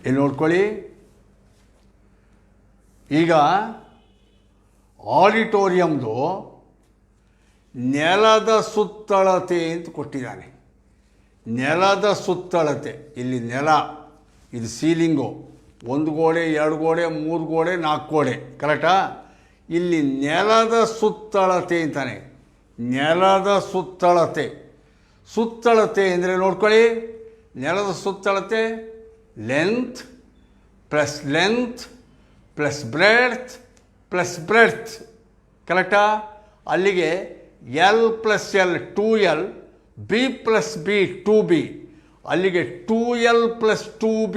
S1: ಇಲ್ಲಿ ನೋಡ್ಕೊಳ್ಳಿ. ಈಗ ಆಡಿಟೋರಿಯಮ್ದು ನೆಲದ ಸುತ್ತಳತೆ ಅಂತ ಕೊಟ್ಟಿದ್ದಾನೆ. ನೆಲದ ಸುತ್ತಳತೆ, ಇಲ್ಲಿ ನೆಲ, ಇದು ಸೀಲಿಂಗು, 1 ಗೋಡೆ 2 ಗೋಡೆ 3 ಗೋಡೆ 4 ಗೋಡೆ, ಕರೆಕ್ಟಾ? ಇಲ್ಲಿ ನೆಲದ ಸುತ್ತಳತೆ ಅಂತಾನೆ. ನೆಲದ ಸುತ್ತಳತೆ ಅಂದರೆ ನೋಡ್ಕೊಳ್ಳಿ, ನೆಲದ ಸುತ್ತಳತೆ ಲೆಂತ್ ಪ್ಲಸ್ ಬ್ರೆಡ್ತ್, ಕರೆಕ್ಟಾ? ಅಲ್ಲಿಗೆ L plus L 2L, B plus B 2B, ಅಲ್ಲಿಗೆ 2L ಪ್ಲಸ್ 2B.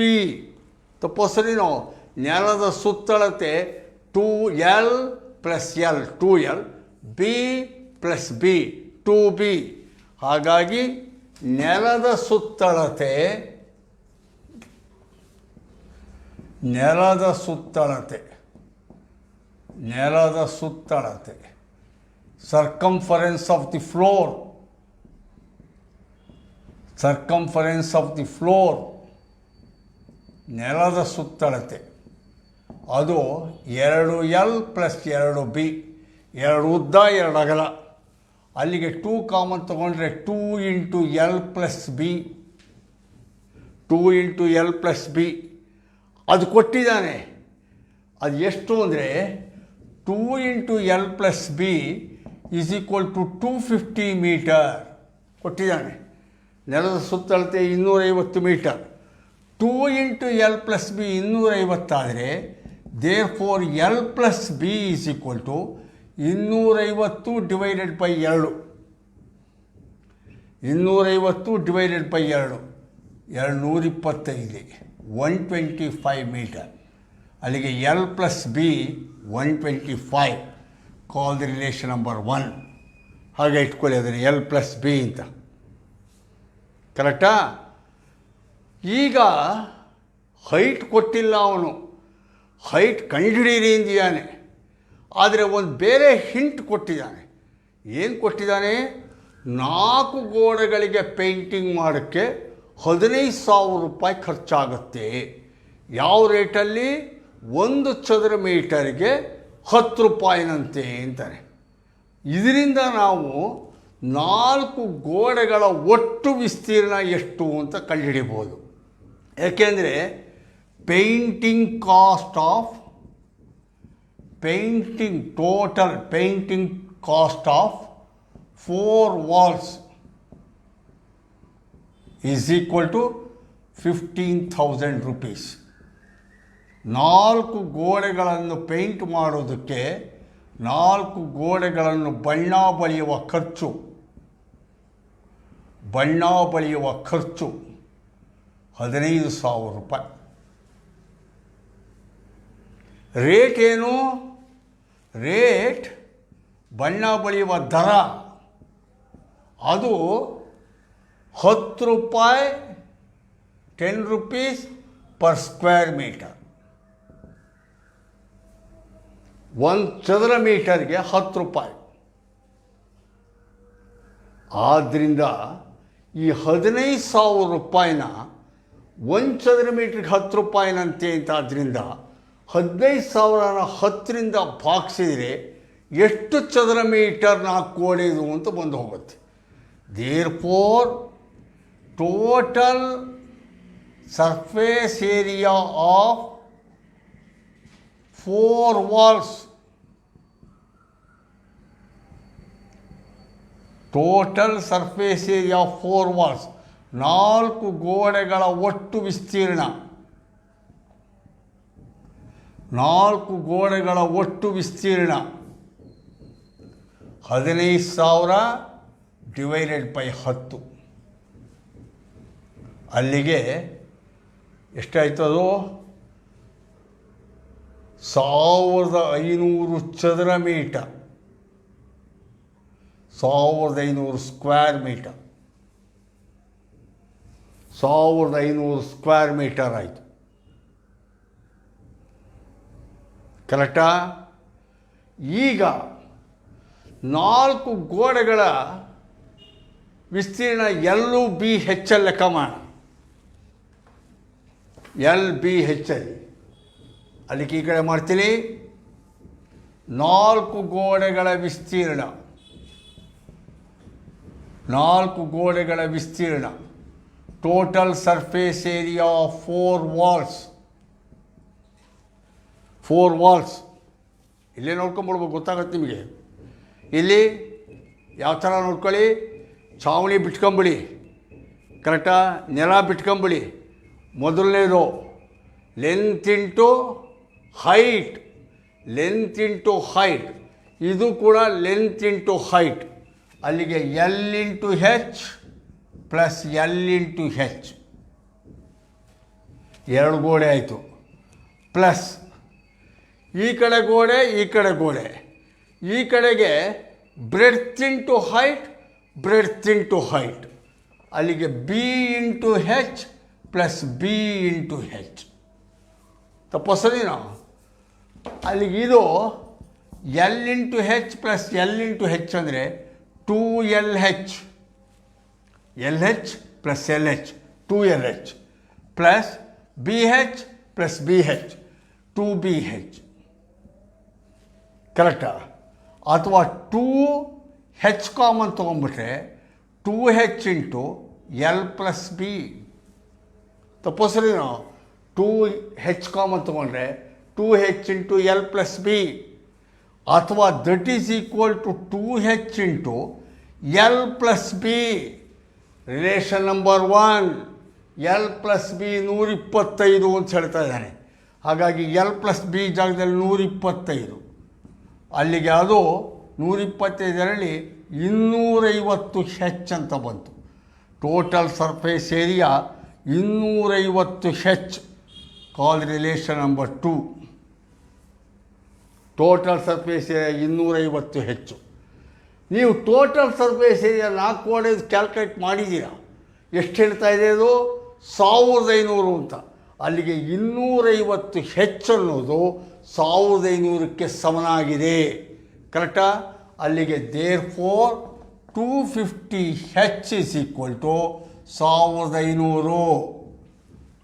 S1: ತಪ್ಪೋಸರಿ ನಾವು ನೆಲದ ಸುತ್ತಳತೆ 2L plus L 2L, B plus B 2B. ಹಾಗಾಗಿ ನೆಲದ ಸುತ್ತಳತೆ circumference of the floor ನೆಲದ ಸುತ್ತಳತೆ ಅದು 2L ಪ್ಲಸ್ 2B, 2 ಉದ್ದ 2 ಅಗಲ. ಅಲ್ಲಿಗೆ 2 ಕಾಮನ್ ತೊಗೊಂಡ್ರೆ 2 into L plus B, 2 into L plus B ಅದು ಕೊಟ್ಟಿದ್ದಾನೆ. ಅದು ಎಷ್ಟು ಅಂದರೆ 2 into L plus B is equal to 250 metre ಕೊಟ್ಟಿದ್ದಾನೆ. ನೆಲದ ಸುತ್ತಳತೆ 250 metre. 2 into L plus B 250 ಆದರೆ therefore L plus B is equal to 250 divided by 2. 250 divided by 2 225 125 metre. ಅಲ್ಲಿಗೆ L plus B 125. Call the relation number 1. ಹಾಗೆ ಇಟ್ಕೊಳ್ಳಿ ಅದನ್ನು ಎಲ್ ಪ್ಲಸ್ ಬಿ ಅಂತ. ಕರೆಕ್ಟಾ? ಈಗ ಹೈಟ್ ಕೊಟ್ಟಿಲ್ಲ, ಅವನು ಹೈಟ್ ಕಂಡುಹಿಡೀರಿ ಅಂದಿದ್ದಾನೆ. ಆದರೆ ಒಂದು ಬೇರೆ ಹಿಂಟ್ ಕೊಟ್ಟಿದ್ದಾನೆ. ಏನು ಕೊಟ್ಟಿದ್ದಾನೆ? 4 ಗೋಡೆಗಳಿಗೆ ಪೇಂಟಿಂಗ್ ಮಾಡೋಕ್ಕೆ 15,000 ರೂಪಾಯಿ ಖರ್ಚಾಗುತ್ತೆ. ಯಾವ ರೇಟಲ್ಲಿ? 1 ಚದರ ಮೀಟರ್ಗೆ 10 ರೂಪಾಯಿನಂತೆ ಅಂತಾರೆ. ಇದರಿಂದ ನಾವು 4 ಗೋಡೆಗಳ ಒಟ್ಟು ವಿಸ್ತೀರ್ಣ ಎಷ್ಟು ಅಂತ ಕಂಡುಹಿಡಿಬೋದು. ಯಾಕೆಂದರೆ painting total painting cost of 4 walls is equal to 15,000 rupees. 4 ಗೋಡೆಗಳನ್ನು ಪೇಂಟ್ ಮಾಡೋದಕ್ಕೆ 4 ಗೋಡೆಗಳನ್ನು ಬಣ್ಣ ಬಳಿಯುವ ಖರ್ಚು 15,000 ರೂಪಾಯಿ. ರೇಟ್ ಏನು? ರೇಟ್ ಬಣ್ಣ ಬಳಿಯುವ ದರ ಅದು 10 ರೂಪಾಯಿ, 10 rupees ಪರ್ ಸ್ಕ್ವೇರ್ ಮೀಟರ್. 1 ಚದರ ಮೀಟರ್ಗೆ 10 ರೂಪಾಯಿ. ಆದ್ದರಿಂದ ಈ 15,000 ರೂಪಾಯಿನ 1 ಚದರ ಮೀಟ್ರಿಗೆ 10 ರೂಪಾಯಿನಂತೆ ಅಂತ. ಆದ್ದರಿಂದ 15,000ನ 10ರಿಂದ ಭಾಗಿಸಿದರೆ ಎಷ್ಟು ಚದರ ಮೀಟರ್ 4 ಗೋಡೆದು ಅಂತ ಬಂದು ಹೋಗುತ್ತೆ. Therefore total surface area of 4 walls, total surface area of 4 walls, 4 ಗೋಡೆಗಳ ಒಟ್ಟು ವಿಸ್ತೀರ್ಣ, 4 ಗೋಡೆಗಳ ಒಟ್ಟು ವಿಸ್ತೀರ್ಣ 15,000 ಡಿವೈಡೆಡ್ ಬೈ 10. ಅಲ್ಲಿಗೆ ಎಷ್ಟಾಯ್ತು? ಅದು 1,500 ಚದರ metre, 1,500 square metre, 1,500 square metre ಆಯಿತು. ಕರೆಕ್ಟಾ? ಈಗ 4 ಗೋಡೆಗಳ ವಿಸ್ತೀರ್ಣ ಎಲ್ಲೂ ಬಿ ಹೆಚ್ಚಲ್ಲಿ ಲೆಕ್ಕ ಮಾಡೋಣ. ಎಲ್ ಬಿ ಹೆಚ್ಚಲ್ಲಿ ಅಲ್ಲಿಗೆ ಈ ಕಡೆ ಮಾಡ್ತೀನಿ. 4 ಗೋಡೆಗಳ ವಿಸ್ತೀರ್ಣ, 4 ಗೋಡೆಗಳ ವಿಸ್ತೀರ್ಣ, total surface area of 4 walls, 4 walls. ಇಲ್ಲೇ ನೋಡ್ಕೊಂಬಿಡ್ಬೇಕು, ಗೊತ್ತಾಗತ್ತೆ ನಿಮಗೆ. ಇಲ್ಲಿ ಯಾವ ಥರ ನೋಡ್ಕೊಳ್ಳಿ, ಛಾವಣಿ ಬಿಟ್ಕೊಂಬಿಡಿ, ಕರೆಕ್ಟಾ? ನೆಲ ಬಿಟ್ಕೊಂಬಿಡಿ. ಮೊದಲನೇದು length into height, length into height. ಇದು ಕೂಡ ಲೆಂತ್ ಇಂಟು ಹೈಟ್. ಅಲ್ಲಿಗೆ L into H plus L into H, 2 ಗೋಡೆ ಆಯಿತು. ಪ್ಲಸ್ ಈ ಕಡೆ ಗೋಡೆ, ಈ ಕಡೆ ಗೋಡೆ, ಈ ಕಡೆಗೆ breadth into height, breadth into height. ಅಲ್ಲಿಗೆ B into H plus B into H. ತಪ್ಪಸರಿ ನಾವು ಅಲ್ಲಿಗೆ ಇದು L into H plus L into H ಅಂದರೆ 2LH, LH plus LH 2LH plus BH plus BH 2BH. ಕರೆಕ್ಟಾ? ಅಥವಾ 2 ಹೆಚ್ ಕಾಮನ್ ತೊಗೊಂಡ್ಬಿಟ್ರೆ 2h into L plus B. ತಪ್ಪೋಸ್ರಿ ನಾವು 2h ಕಾಮನ್ ತೊಗೊಂಡ್ರೆ 2h into L plus B, ಅಥವಾ that is equal to 2h into L plus B. Relation number 1, L plus B 125 ಅಂತ ಹೇಳ್ತಾ ಇದ್ದಾನೆ. ಹಾಗಾಗಿ ಎಲ್ ಪ್ಲಸ್ ಬಿ ಜಾಗದಲ್ಲಿ 125, ಅಲ್ಲಿಗೆ ಅದು 125ರಲ್ಲಿ 250 ಹೆಚ್ ಅಂತ ಬಂತು. Total surface area 250 H. Call relation number 2. Total surface area 250 H. ನೀವು ಟೋಟಲ್ ಸರ್ಫೇಸ್ ಏರಿಯಾ 4 ಒಡೆದು ಕ್ಯಾಲ್ಕುಲೇಟ್ ಮಾಡಿದ್ದೀರಾ. ಎಷ್ಟು ಹೇಳ್ತಾ ಇದೆ ಅದು? 1500 ಅಂತ. ಅಲ್ಲಿಗೆ 250 ಹೆಚ್ಚು ಅನ್ನೋದು 1500ಕ್ಕೆ ಸಮನಾಗಿದೆ. ಕರೆಕ್ಟಾ? ಅಲ್ಲಿಗೆ therefore 250 H is equal to 1500.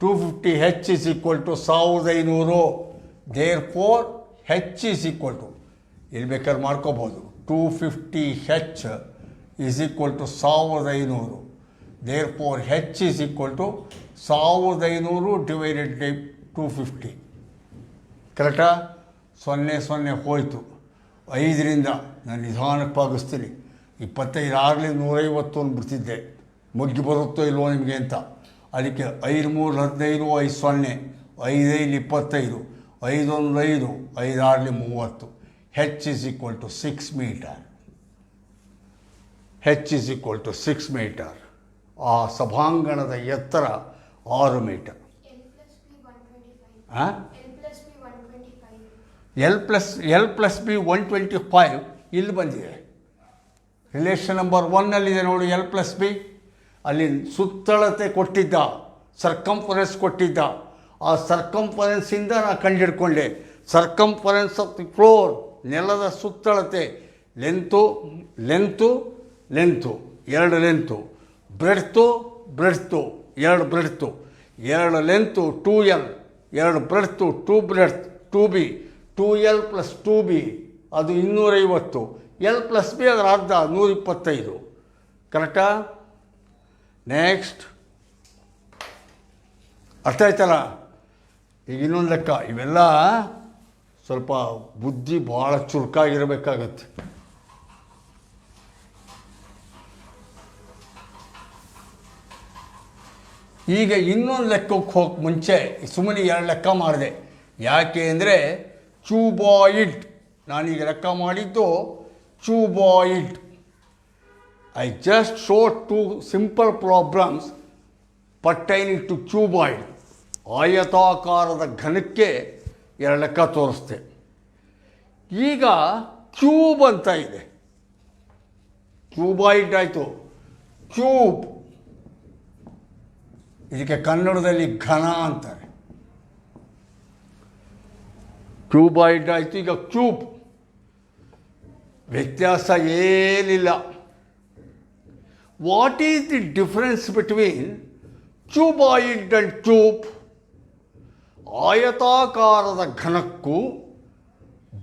S1: 250 H is equal to 1500. Therefore H is equal to, ಇಲ್ಲಿ ಬೇಕಾದ್ರೆ ಮಾಡ್ಕೋಬೋದು, 250 H is equal to 1500. Therefore H is equal to 1500 divided by 250. ಕರೆಕ್ಟಾ? 0 ಹೋಯಿತು. 5ರಿಂದ ನಾನು ನಿಧಾನಕ್ಕೆ ಭಾಗಿಸ್ತೀನಿ. 25 ಆಗಲಿ 150 ಅಂದ್ಬಿಡ್ತಿದ್ದೆ, ಮುಗ್ಗಿ ಬರುತ್ತೋ ಇಲ್ವೋ ನಿಮಗೆ ಅಂತ. ಅದಕ್ಕೆ 5 3 15, 5 0, 5 5 25, 5 1 5, 5 6 30. H is equal to 6 metre. H is equal to 6 metre. ಆ ಸಭಾಂಗಣದ ಎತ್ತರ 6 ಮೀಟರ್. ಎಲ್ ಪ್ಲಸ್ ಬಿ 125 ಇಲ್ಲಿ ಬಂದಿದೆ. ರಿಲೇಷನ್ ನಂಬರ್ 1ನಲ್ಲಿದೆ ನೋಡಿ ಎಲ್ ಪ್ಲಸ್ ಬಿ. ಅಲ್ಲಿ ಸುತ್ತಳತೆ ಕೊಟ್ಟಿದ್ದ, ಸರ್ಕಂಫರೆನ್ಸ್ ಕೊಟ್ಟಿದ್ದ. ಆ ಸರ್ಕಂಫರೆನ್ಸಿಂದ ನಾನು ಕಂಡುಹಿಡ್ಕೊಂಡೆ ಸರ್ಕಂಫರೆನ್ಸ್ ಆಫ್ ದಿ ಫ್ಲೋರ್, ನೆಲದ ಸುತ್ತಳತೆ. Length 2 length, breadth 2 breadth, 2 length 2L, 2 breadth 2B, 2L plus 2B ಅದು 250. ಎಲ್ ಪ್ಲಸ್ ಬಿ ಅದರ ಅರ್ಧ 125. ಕರೆಕ್ಟಾ? ನೆಕ್ಸ್ಟ್ ಅರ್ಥ ಆಯ್ತಲ್ಲ? ಈಗ ಇನ್ನೊಂದು ಲೆಕ್ಕ. ಇವೆಲ್ಲ ಸ್ವಲ್ಪ ಬುದ್ಧಿ ಭಾಳ ಚುರುಕಾಗಿರಬೇಕಾಗತ್ತೆ. ಈಗ ಇನ್ನೊಂದು ಲೆಕ್ಕಕ್ಕೆ ಹೋಗಕ್ಕೆ ಮುಂಚೆ ಸುಮ್ಮನೆ 2 ಲೆಕ್ಕ ಮಾಡಿದೆ. ಯಾಕೆ ಅಂದರೆ ಕ್ಯೂಬಾಯಿಡ್, ನಾನೀಗ ಲೆಕ್ಕ ಮಾಡಿದ್ದು cuboid. I just showed 2 simple problems pertaining to cuboid. ಆಯತಾಕಾರದ ಘನಕ್ಕೆ 2 ಲೆಕ್ಕ ತೋರಿಸ್ತೆ. ಈಗ ಕ್ಯೂಬ್ ಅಂತ ಇದೆ. ಕ್ಯೂಬಾಯ್ಡ್ ಆಯಿತು, ಕ್ಯೂಬ್. ಇದಕ್ಕೆ ಕನ್ನಡದಲ್ಲಿ ಘನ ಅಂತಾರೆ. ಕ್ಯೂಬಾಯ್ಡ್ ಆಯಿತು. ಈಗ ಕ್ಯೂಬ್ ವ್ಯತ್ಯಾಸ ಏನಿಲ್ಲ. What is the difference between cuboid and cube? ಆಯತಾಕಾರದ ಘನಕ್ಕೂ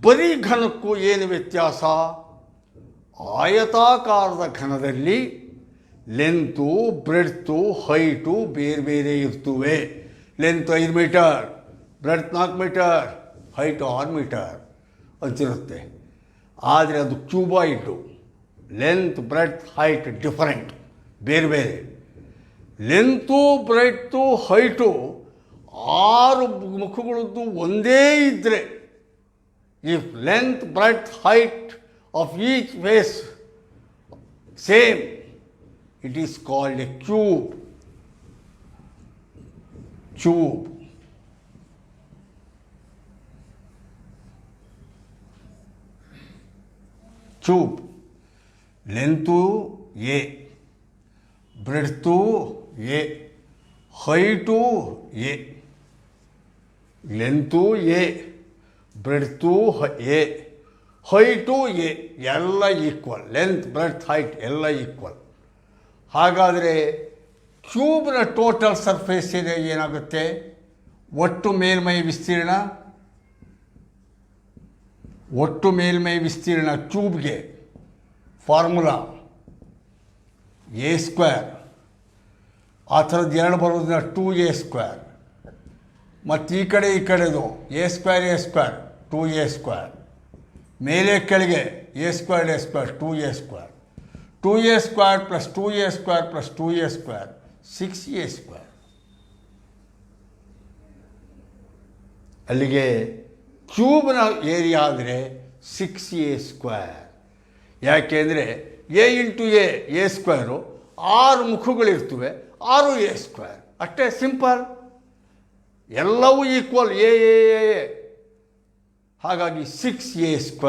S1: ಬರೀ ಘನಕ್ಕೂ ಏನು ವ್ಯತ್ಯಾಸ? ಆಯತಾಕಾರದ ಘನದಲ್ಲಿ ಲೆಂತು, ಬ್ರೆಡ್ತು, ಹೈಟು ಬೇರೆ ಬೇರೆ ಇರ್ತವೆ. Length 5 metre, breadth 4 metre, height 6 metre ಅಂತಿರುತ್ತೆ. ಆದರೆ ಅದು cuboid. Length, breadth, height different, ಬೇರೆ ಬೇರೆ. ಲೆಂತು, ಬ್ರೆಡ್ತು, ಹೈಟು 6 ಮುಖಗಳದ್ದು ಒಂದೇ ಇದ್ದರೆ, if length, breadth, height of each face same, it is called a cube. Cube. Cube. Length A, breadth A, height A. Length A, breadth A, height A. ಎಲ್ಲ ಈಕ್ವಲ್. ಲೆಂತ್, ಬ್ರೆಡ್ತ್, ಹೈಟ್ ಎಲ್ಲ ಈಕ್ವಲ್. ಹಾಗಾದರೆ ಕ್ಯೂಬ್ನ ಟೋಟಲ್ ಸರ್ಫೇಸ್ ಏರಿಯಾ ಏನಾಗುತ್ತೆ? ಒಟ್ಟು ಮೇಲ್ಮೈ ವಿಸ್ತೀರ್ಣ ಕ್ಯೂಬ್ಗೆ ಫಾರ್ಮುಲಾ a². ಆ ಥರದ್ದು ಎರಡು ಬರೋದನ್ನ 2a². ಮತ್ತು ಈ ಕಡೆದು a², 2a². ಮೇಲೆ ಕೆಳಗೆ a², 2a². 2a² + 2a² + 2a², 6a². ಅಲ್ಲಿಗೆ ಕ್ಯೂಬ್ನ ಏರಿಯಾ ಅಂದರೆ 6a². ಯಾಕೆಂದರೆ a × a² 6 ಮುಖಗಳಿರ್ತವೆ, 6a². ಅಷ್ಟೇ ಸಿಂಪಲ್. ಎಲ್ಲವೂ ಈಕ್ವಲ್ ಎ. ಹಾಗಾಗಿ 6a².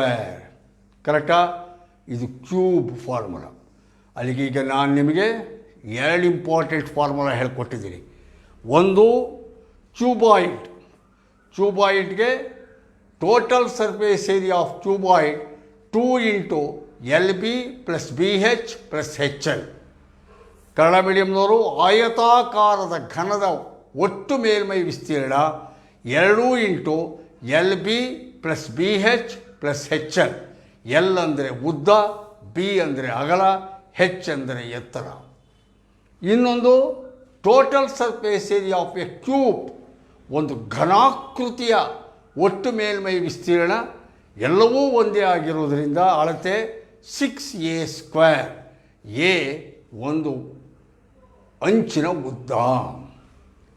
S1: ಕರೆಕ್ಟಾ? ಇದು ಕ್ಯೂಬ್ ಫಾರ್ಮುಲಾ. ಅಲ್ಲಿಗೆ ಈಗ ನಾನು ನಿಮಗೆ 2 ಇಂಪಾರ್ಟೆಂಟ್ ಫಾರ್ಮುಲಾ ಹೇಳ್ಕೊಟ್ಟಿದ್ದೀನಿ. ಒಂದು ಕ್ಯೂಬಾಯ್ಡ್ಗೆ total surface area of cuboid 2 × LB + BH + HL. Kannada ಮೀಡಿಯಂನವರು ಆಯತಾಕಾರದ ಘನದ ಒಟ್ಟು ಮೇಲ್ಮೈ ವಿಸ್ತೀರ್ಣ 2 × LB + BH + HL. L ಅಂದರೆ ಉದ್ದ, B ಅಂದರೆ ಅಗಲ, H ಅಂದರೆ ಎತ್ತರ. ಇನ್ನೊಂದು total surface area of A cube, ಒಂದು ಘನಾಕೃತಿಯ ಒಟ್ಟು ಮೇಲ್ಮೈ ವಿಸ್ತೀರ್ಣ ಎಲ್ಲವೂ ಒಂದೇ ಆಗಿರುವುದರಿಂದ ಅಳತೆ 6a². ಎ ಒಂದು ಅಂಚಿನ ಉದ್ದ.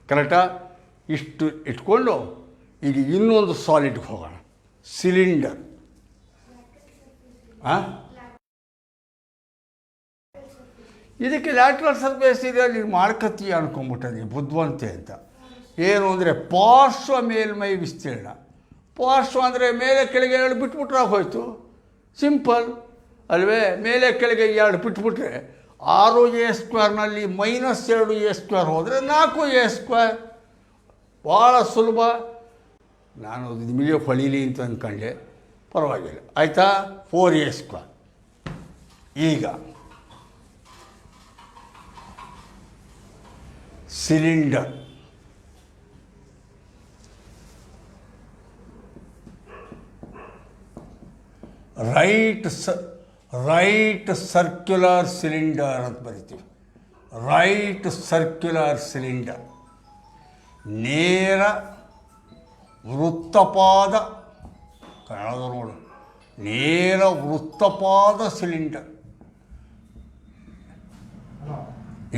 S1: ಕರೆಕ್ಟಾ? ಇಷ್ಟು ಇಟ್ಕೊಂಡು ಈಗ ಇನ್ನೊಂದು ಸಾಲಿಡ್ಗೆ ಹೋಗೋಣ. ಸಿಲಿಂಡರ್. ಇದಕ್ಕೆ ಲ್ಯಾಟ್ರಲ್ ಸರ್ಫೇಸ್ ಏರಿಯಾ ನೀನು ಮಾಡ್ಕತ್ತೀಯ ಅನ್ಕೊಂಬಿಟ್ಟೆ ಬುದ್ಧಿವಂತೆ ಅಂತ. ಏನು ಅಂದರೆ ಪಾರ್ಶ್ವ ಮೇಲ್ಮೈ ವಿಸ್ತೀರ್ಣ. ಪಾರ್ಶ್ವ ಅಂದರೆ ಮೇಲೆ ಕೆಳಗೆ 2 ಬಿಟ್ಬಿಟ್ರೆ ಹೋಯ್ತು. ಸಿಂಪಲ್ ಅಲ್ವೇ? ಮೇಲೆ ಕೆಳಗೆ 2 ಬಿಟ್ಬಿಟ್ರೆ 6a²ನಲ್ಲಿ -2a² ಹೋದರೆ 4a². ಭಾಳ ಸುಲಭ. ನಾನು ನಿಮಗೆ ಹೊಳೀಲಿ ಅಂತ ಅಂದ್ಕೊಂಡೆ, ಪರವಾಗಿಲ್ಲ. ಆಯಿತಾ? 4a². ಈಗ ಸಿಲಿಂಡರ್. ರೈಟ್ ಸರ್ಕ್ಯುಲರ್ ಸಿಲಿಂಡರ್ ಅಂತ ಬರಿತೀವಿ. Right circular cylinder. ನೇರ ವೃತ್ತಪಾದ, ಕನ್ನಡ ನೋಡು, ನೇರ ವೃತ್ತಪಾದ ಸಿಲಿಂಡರ್.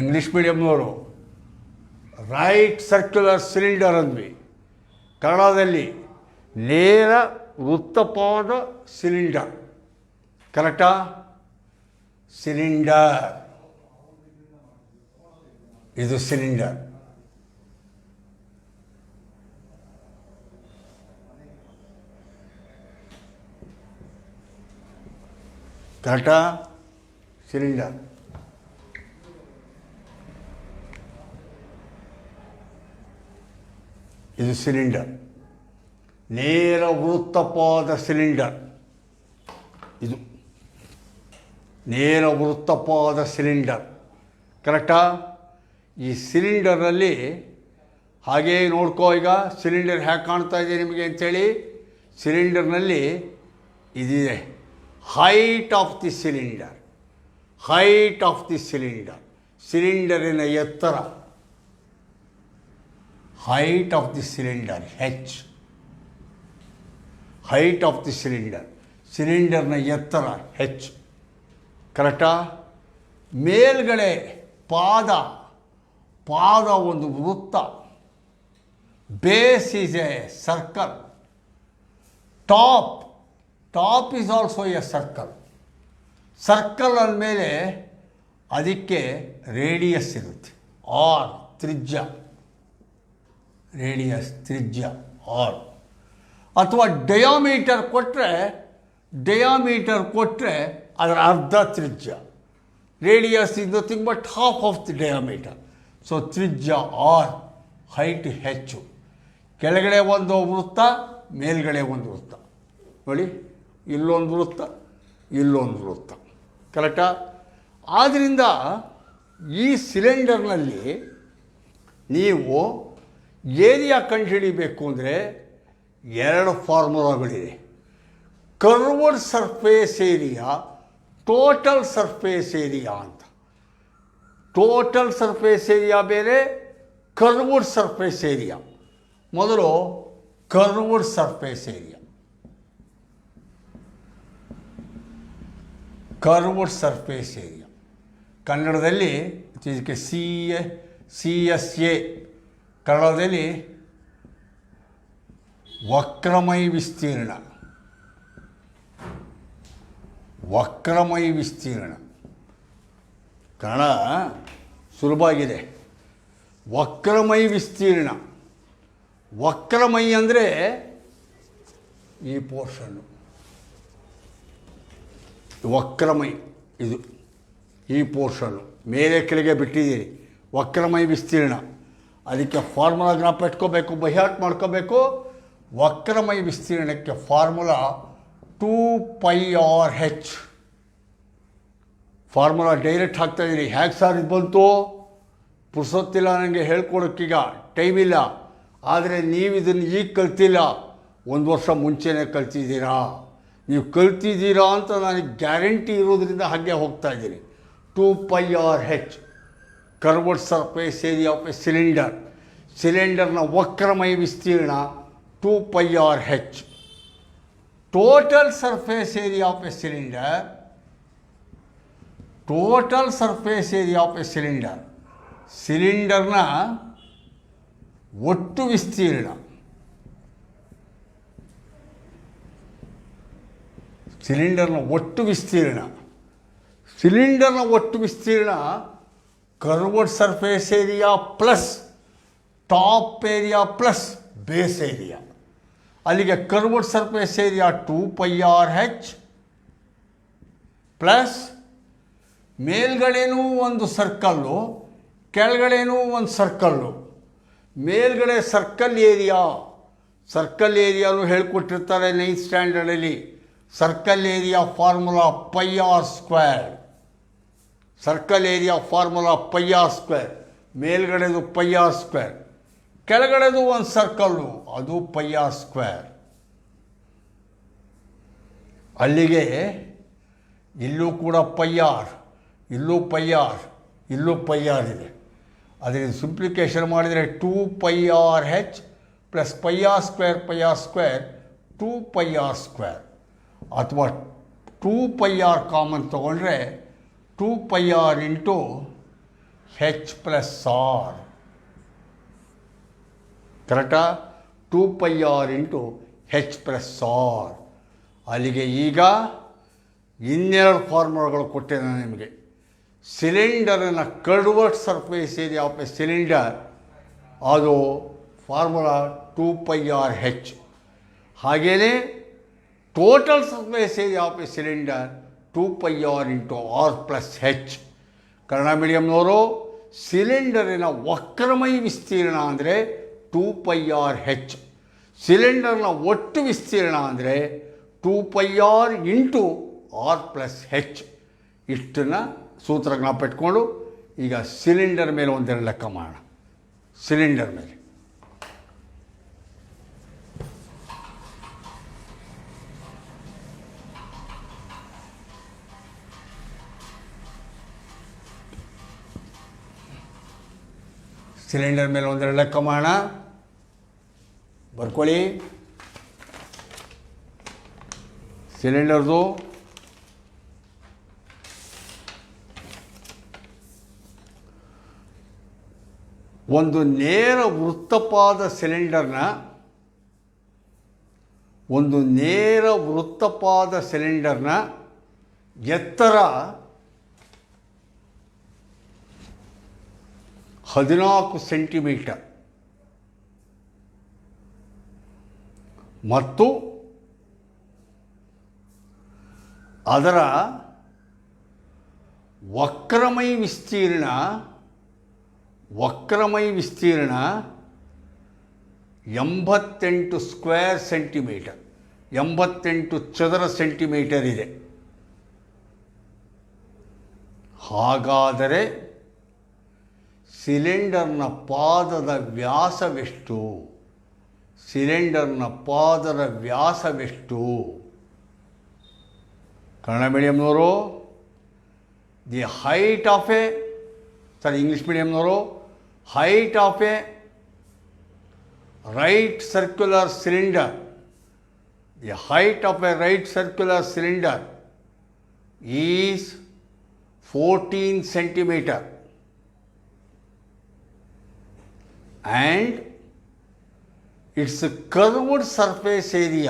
S1: ಇಂಗ್ಲೀಷ್ ಮೀಡಿಯಮ್ನವರು ರೈಟ್ ಸರ್ಕ್ಯುಲರ್ ಸಿಲಿಂಡರ್ ಅಂದ್ವಿ. ಕನ್ನಡದಲ್ಲಿ ನೇರ ವೃತ್ತಪಾದ ಸಿಲಿಂಡರ್. ಕರೆಕ್ಟಾ? ಸಿಲಿಂಡರ್. ಇದು ಸಿಲಿಂಡರ್. ಕರೆಕ್ಟಾ? ಸಿಲಿಂಡರ್. ಇದು ಸಿಲಿಂಡರ್. ನೇರ ವೃತ್ತಪಾದ ಸಿಲಿಂಡರ್. ಇದು ನೇರ ವೃತ್ತಪಾದ ಸಿಲಿಂಡರ್. ಕರೆಕ್ಟಾ? ಈ ಸಿಲಿಂಡರಲ್ಲಿ ಹಾಗೇ ನೋಡ್ಕೋ. ಈಗ ಸಿಲಿಂಡರ್ ಹೇಗೆ ಕಾಣ್ತಾ ಇದೆ ನಿಮಗೆ ಅಂಥೇಳಿ. ಸಿಲಿಂಡರ್ನಲ್ಲಿ ಇದಿದೆ height of the cylinder. Height of the cylinder, ಸಿಲಿಂಡರಿನ ಎತ್ತರ. Height of the cylinder H. Height of the cylinder, ಸಿಲಿಂಡರ್ನ ಎತ್ತರ ಹೆಚ್. ಕರೆಕ್ಟಾ? ಮೇಲ್ಗಡೆ ಪಾದ ಒಂದು ವೃತ್ತ. Base is a circle. Top is also a circle. Circle ಅಂದಮೇಲೆ ಅದಕ್ಕೆ ರೇಡಿಯಸ್ ಇರುತ್ತೆ, ಆರ್ ತ್ರಿಜ್ಯ. ರೇಡಿಯಸ್, ತ್ರಿಜ್ಯ, ಆರ್. ಅಥವಾ ಡಯಾಮೀಟರ್ ಕೊಟ್ಟರೆ ಅದರ ಅರ್ಧ ತ್ರಿಜ್ಯ. Radius is nothing but half of the diameter. So ತ್ರಿಜ್ಯ ಆರ್, ಹೈಟ್ ಹೆಚ್ಚು. ಕೆಳಗಡೆ ಒಂದು ವೃತ್ತ, ಮೇಲ್ಗಡೆ ಒಂದು ವೃತ್ತ. ನೋಡಿ, ಇಲ್ಲೊಂದು ವೃತ್ತ, ಇಲ್ಲೊಂದು ವೃತ್ತ. ಕರೆಕ್ಟಾ? ಆದ್ದರಿಂದ ಈ ಸಿಲಿಂಡರ್ನಲ್ಲಿ ನೀವು ಏರಿಯಾ ಕಂಡುಹಿಡಿಬೇಕು ಅಂದರೆ 2 ಫಾರ್ಮುಲಾಗಳಿದೆ. Curved surface area total surface area ಅಂತ. ಟೋಟಲ್ ಸರ್ಫೇಸ್ ಏರಿಯಾ ಬೇರೆ, ಕರ್ವ್ಡ್ ಸರ್ಫೇಸ್ ಏರಿಯಾ. ಮೊದಲು curved surface area. Curved surface area ಕನ್ನಡದಲ್ಲಿ ಇದಕ್ಕೆ CSA, ಕನ್ನಡದಲ್ಲಿ ವಕ್ರಮಯ ವಿಸ್ತೀರ್ಣ. ವಕ್ರಮಯ ವಿಸ್ತೀರ್ಣ ಕನ್ನಡ ಸುಲಭ ಆಗಿದೆ. ವಕ್ರಮಯ ವಿಸ್ತೀರ್ಣ. ವಕ್ರಮಯ ಅಂದರೆ ಈ ಪೋರ್ಷನ್ನು, ವಕ್ರಮಯ ಇದು ಈ ಪೋರ್ಷನ್ನು ಮೇಲೆ ಕೆಳಗೆ ಬಿಟ್ಟಿದ್ದೀರಿ. ವಕ್ರಮಯ ವಿಸ್ತೀರ್ಣ, ಅದಕ್ಕೆ ಫಾರ್ಮುಲಾ ಜ್ಞಾಪ ಇಟ್ಕೋಬೇಕು, ಬೈಹಾಟ್ ಮಾಡ್ಕೋಬೇಕು. ವಕ್ರಮಯ ವಿಸ್ತೀರ್ಣಕ್ಕೆ ಫಾರ್ಮುಲಾ 2πr/h. ಫಾರ್ಮುಲಾ ಡೈರೆಕ್ಟ್ ಹಾಕ್ತಾಯಿದ್ದೀನಿ. ಹೇಗೆ ಸರ್ ಇದು ಬಂತು? ಪುರ್ಸೊತ್ತಿಲ್ಲ ನನಗೆ ಹೇಳ್ಕೊಡೋಕ್ಕೀಗ, ಟೈಮ್ ಇಲ್ಲ. ಆದರೆ ನೀವು ಇದನ್ನು ಈಗ ಕಲ್ತಿಲ್ಲ, 1 ವರ್ಷ ಮುಂಚೆನೇ ಕಲ್ತಿದ್ದೀರಾ. ನೀವು ಕಲ್ತಿದ್ದೀರಾ ಅಂತ ನನಗೆ ಗ್ಯಾರಂಟಿ ಇರೋದ್ರಿಂದ ಹಾಗೆ ಹೋಗ್ತಾ ಇದ್ದೀನಿ. 2πr/h curved surface area of a cylinder. ಸಿಲಿಂಡರ್ನ ವಕ್ರಮಯ ವಿಸ್ತೀರ್ಣ 2πr/h. Total surface area of a cylinder. Total surface area of a cylinder, ಸಿಲಿಂಡರ್ನ ಒಟ್ಟು ವಿಸ್ತೀರ್ಣ. ಸಿಲಿಂಡರ್ನ ಒಟ್ಟು ವಿಸ್ತೀರ್ಣ. ಸಿಲಿಂಡರ್ನ ಒಟ್ಟು ವಿಸ್ತೀರ್ಣ curved surface area plus top area plus base area. ಅಲ್ಲಿಗೆ curved surface area 2πr/h plus ಮೇಲ್ಗಡೆನೂ ಒಂದು ಸರ್ಕಲ್ಲು, ಕೆಳಗಡೆನೂ ಒಂದು ಸರ್ಕಲ್ಲು. ಮೇಲ್ಗಡೆ ಸರ್ಕಲ್ ಏರಿಯಾನು ಹೇಳ್ಕೊಟ್ಟಿರ್ತಾರೆ 9th ಸ್ಟ್ಯಾಂಡರ್ಡಲ್ಲಿ. Circle area formula πr². Circle area formula πr². ಮೇಲ್ಗಡೆದು πr², ಕೆಳಗಡೆದು ಒಂದು ಸರ್ಕಲ್ಲು, ಅದು πr². ಅಲ್ಲಿಗೆ ಇಲ್ಲೂ ಕೂಡ πr, ಇಲ್ಲೂ πr, ಇಲ್ಲೂ πr ಇದೆ. ಅದರಿಂದ ಸಿಂಪ್ಲಿಕೇಶನ್ ಮಾಡಿದರೆ 2πr/h ಪ್ಲಸ್ πr², 2πr². ಅಥವಾ 2πr ಕಾಮನ್ ತೊಗೊಂಡ್ರೆ 2πr into h plus r. ಕರೆಕ್ಟಾ? 2πr into h plus r. ಅಲ್ಲಿಗೆ ಈಗ ಇನ್ನೆರಡು ಫಾರ್ಮುಲಾಗಳು ಕೊಟ್ಟೆ ನಾನು ನಿಮಗೆ. ಸಿಲಿಂಡರಿನ curved surface area of a cylinder, ಅದು ಫಾರ್ಮುಲಾ 2πr/h. ಹಾಗೆಯೇ total surface area of a cylinder 2πr into r plus h. Kannada ಮೀಡಿಯಮ್ನವರು ಸಿಲಿಂಡರಿನ ವಕ್ರಮಯ ವಿಸ್ತೀರ್ಣ ಅಂದರೆ 2πr/h. ಸಿಲಿಂಡರ್ನ ಒಟ್ಟು ವಿಸ್ತೀರ್ಣ ಅಂದರೆ 2πr into r plus h. ಇಷ್ಟನ್ನು ಸೂತ್ರ ಜ್ಞಾಪ ಇಟ್ಕೊಂಡು ಈಗ ಸಿಲಿಂಡರ್ ಮೇಲೆ ಒಂದೆರಡು ಲೆಕ್ಕ ಮಾಡೋಣ. ಸಿಲಿಂಡರ್ ಮೇಲೆ ಒಂದೆರಡು ಲೆಕ್ಕ ಮಾಡೋಣ. ಬರ್ಕೊಳ್ಳಿ. ಸಿಲಿಂಡರ್ದು ಒಂದು ನೇರ ವೃತ್ತಪಾದ ಸಿಲಿಂಡರ್ನ ಎತ್ತರ 14 ಸೆಂಟಿಮೀಟರ್ ಮತ್ತು ಅದರ ವಕ್ರಮಯ ವಿಸ್ತೀರ್ಣ 88 ಸ್ಕ್ವೇರ್ ಸೆಂಟಿಮೀಟರ್, 88 ಚದರ ಸೆಂಟಿಮೀಟರ್ ಇದೆ. ಹಾಗಾದರೆ ಸಿಲಿಂಡರ್ನ ಪಾದದ ವ್ಯಾಸವೆಷ್ಟು? ಕನ್ನಡ ಮೀಡಿಯಮ್ನವರು the height of a English ಮೀಡಿಯಮ್ನವರು height of a right circular cylinder, the height of a right circular cylinder is 14 centimeter and its curved surface area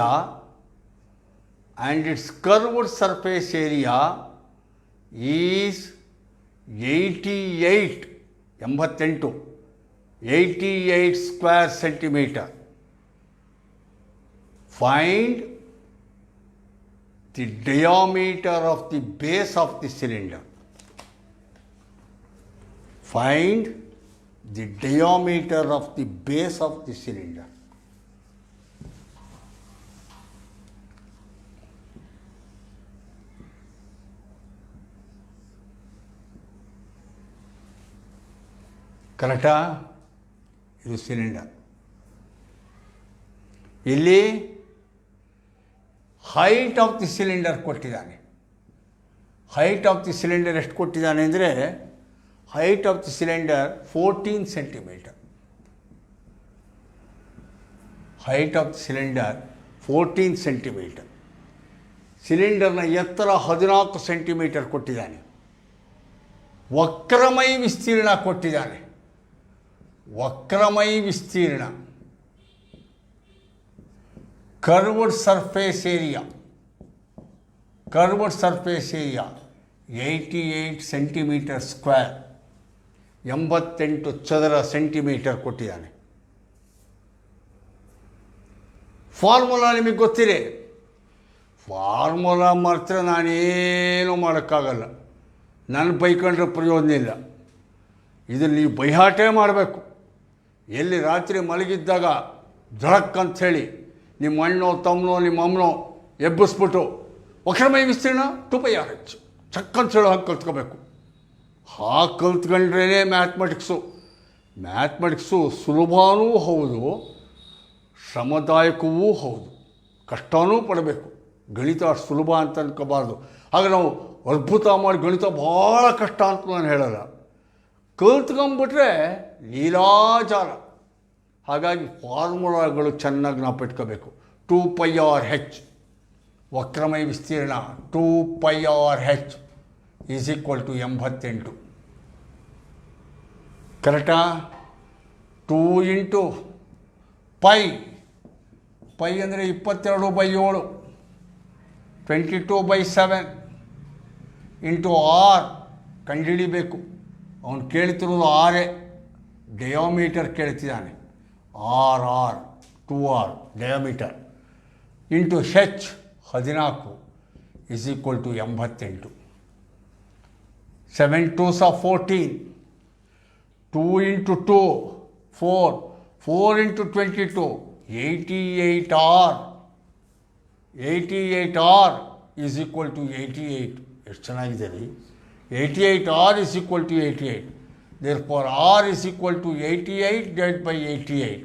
S1: is 88 square centimeter. Find the diameter of the base of the cylinder. Find the diameter of the base of the cylinder. ಕರೆಕ್ಟಾ? ಇದು ಸಿಲಿಂಡರ್. ಇಲ್ಲಿ ಹೈಟ್ ಆಫ್ ದಿ ಸಿಲಿಂಡರ್ ಕೊಟ್ಟಿದ್ದಾನೆ. ಹೈಟ್ ಆಫ್ ದಿ ಸಿಲಿಂಡರ್ ಎಷ್ಟು ಕೊಟ್ಟಿದ್ದಾನೆ ಅಂದರೆ height of the cylinder 14 centimetre. Height of the cylinder 14 centimetre. ಸಿಲಿಂಡರ್ನ ಎತ್ತರ 14 ಸೆಂಟಿಮೀಟರ್ ಕೊಟ್ಟಿದ್ದಾನೆ. ವಕ್ರಮೈ ವಿಸ್ತೀರ್ಣ ಕೊಟ್ಟಿದ್ದಾನೆ. ವಕ್ರಮೈ ವಿಸ್ತೀರ್ಣ, curved surface area 88 centimetre square, 88 ಚದರ ಸೆಂಟಿಮೀಟರ್ ಕೊಟ್ಟಿದ್ದಾನೆ. ಫಾರ್ಮುಲಾ ನಿಮಗೆ ಗೊತ್ತಿದೆ. ಫಾರ್ಮುಲಾ ಮಾತ್ರ ನಾನೇನು ಮಾಡೋಕ್ಕಾಗಲ್ಲ. ನಾನು ಬೈಕೊಂಡ್ರೆ ಪ್ರಯೋಜನ ಇಲ್ಲ. ಇದನ್ನು ನೀವು ಬೈಹಾಟೇ ಮಾಡಬೇಕು. ಎಲ್ಲಿ ರಾತ್ರಿ ಮಲಗಿದ್ದಾಗ ಝಳಕ್ ಅಂಥೇಳಿ ನಿಮ್ಮ ಅಣ್ಣೋ ತಮ್ಮನೋ ನಿಮ್ಮ ಅಮ್ಮನೋ ಎಬ್ಬಿಸ್ಬಿಟ್ಟು ವಕ್ರಮೈ ವಿಸ್ತೀರ್ಣ 2πr/h ಚಕ್ಕಂತ ಹೇಳೋ ಹಾಗೆ ಕಲ್ತ್ಕೋಬೇಕು. ಹಾಗೆ ಕಲ್ತ್ಕೊಂಡ್ರೇ ಮ್ಯಾಥ್ಮೆಟಿಕ್ಸು ಸುಲಭವೂ ಹೌದು, ಶ್ರಮದಾಯಕವೂ ಹೌದು, ಕಷ್ಟವೂ ಪಡಬೇಕು. ಗಣಿತ ಅಷ್ಟು ಸುಲಭ ಅಂತ ಅನ್ಕೋಬಾರ್ದು. ಆಗ ನಾವು ಅದ್ಭುತ ಮಾಡಿ ಗಣಿತ ಭಾಳ ಕಷ್ಟ ಅಂತ ನಾನು ಹೇಳಲ್ಲ. ಕಲ್ತ್ಕೊಂಬಿಟ್ರೆ ಲೀಲಾಜಾಲ. ಹಾಗಾಗಿ ಫಾರ್ಮುಲಾಗಳು ಚೆನ್ನಾಗಿ ಜ್ಞಾಪಿಟ್ಕೋಬೇಕು. 2πr/h ವಕ್ರಮೈ ವಿಸ್ತೀರ್ಣ 2πr/h = 88. ಕರೆಕ್ಟಾ? 2 × π ಅಂದರೆ 22/7, 22/7 ಇಂಟು r ಕಂಡುಹಿಡಿಬೇಕು. ಅವನು ಕೇಳ್ತಿರೋದು ಆರೇ, ಡಯಾಮೀಟರ್ ಕೇಳ್ತಿದ್ದಾನೆ. r 2r diameter into h 14 = 88. 7 2s are 14, 2 × 2 4, 4 × 22 88r. 88r = 88. ಎಷ್ಟು ಚೆನ್ನಾಗಿದೆ ರೀ. 88r = 88. Therefore, r = 88 divided by 88.